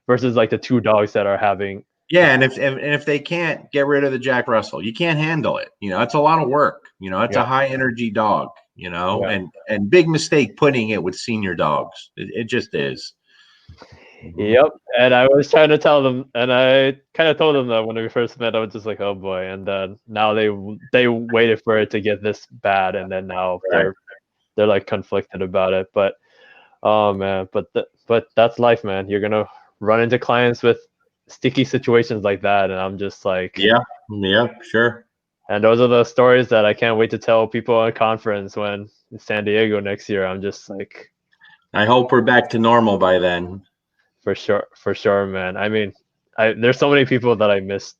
versus like the two dogs that are having. Yeah, and if they can't, get rid of the Jack Russell. You can't handle it. It's a lot of work. It's Yeah. a high energy dog. Yeah. And big mistake putting it with senior dogs. It just is. Mhm. Yep. And I was trying to tell them, and I kind of told them that when we first met, I was just like, "Oh boy!" And then now they waited for it to get this bad, and then now Right. they're like conflicted about it. But oh man, but that's life, man. You're gonna run into clients with sticky situations like that, and I'm just like, Yeah. Yeah. Sure. and those are the stories that I can't wait to tell people at a conference when in San Diego next year. I'm just like, I hope we're back to normal by then. for sure, man. I mean, there's so many people that I miss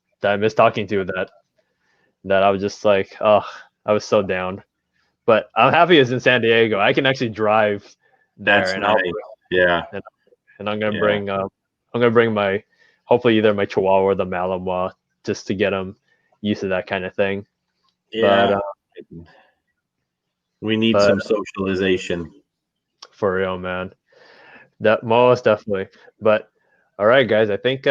talking to that I was just like, oh, I was so down. But I'm happy it's in San Diego. I can actually drive there, That's and nice. Yeah. and, and I'm gonna Yeah. bring my hopefully either my Chihuahua or the Malinois just to get them used to that kind of thing. But Yeah. We need but some socialization. for real, man, that most definitely. But all right, guys, I think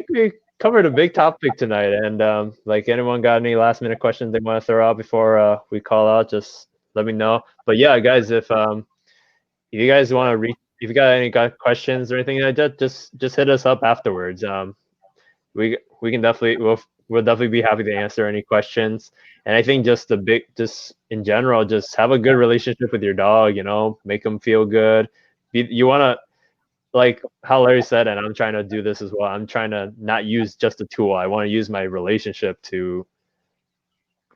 we covered a big topic tonight, and like anyone got any last minute questions they want to throw out before we call out, just let me know. But yeah, guys, if you guys want to reach, if you got questions or anything like that, just hit us up afterwards. We can definitely we'll definitely be happy to answer any questions. And I think just in general, just have a good relationship with your dog. Make them feel good. You want to, like how Larry said, and I'm trying to do this as well. I'm trying to not use just a tool. I want to use my relationship to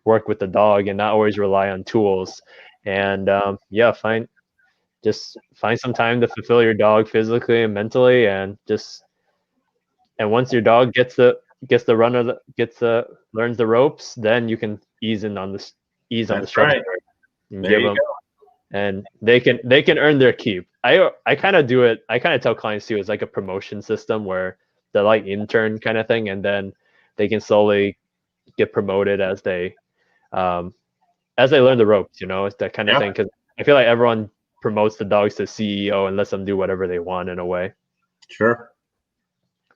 work with the dog and not always rely on tools. And yeah, just find some time to fulfill your dog physically and mentally, and once your dog gets the run of gets the learns the ropes, then you can ease on the That's structure right. and There give you them, go. and they can earn their keep. I kind of do it. I kind of tell clients too. It's like a promotion system where they're like intern kind of thing, and then they can slowly get promoted um, as they learn the ropes. It's that kind of Yeah. thing, because I feel like everyone promotes the dogs to CEO and lets them do whatever they want in a way. Sure.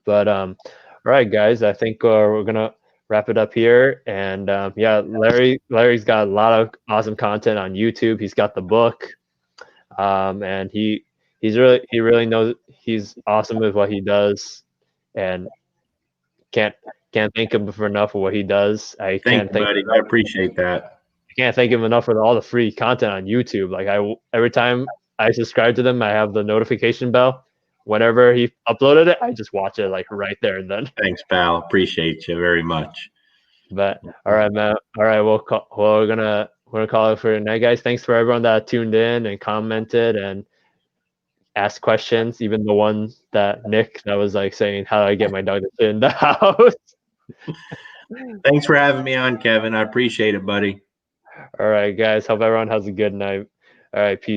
But all right, guys, I think we're gonna wrap it up here. And yeah, Larry's got a lot of awesome content on YouTube. He's got the book, and he really knows, he's awesome with what he does, and can't can't thank him for enough of what he does. Thank you, buddy. I appreciate that. I can't thank him enough for all the free content on YouTube. Like every time I subscribe to them, I have the notification bell. Whenever he uploaded it, I just watch it like right there and then. Thanks, pal. Appreciate you very much. But all right, man. All right, we're gonna call it for tonight, guys. Thanks for everyone that tuned in and commented and asked questions. Even the one that Nick that was like saying, "How do I get my dog to sit in the house?" Thanks for having me on, Kevin. I appreciate it, buddy. All right, guys. Hope everyone has a good night. All right, peace.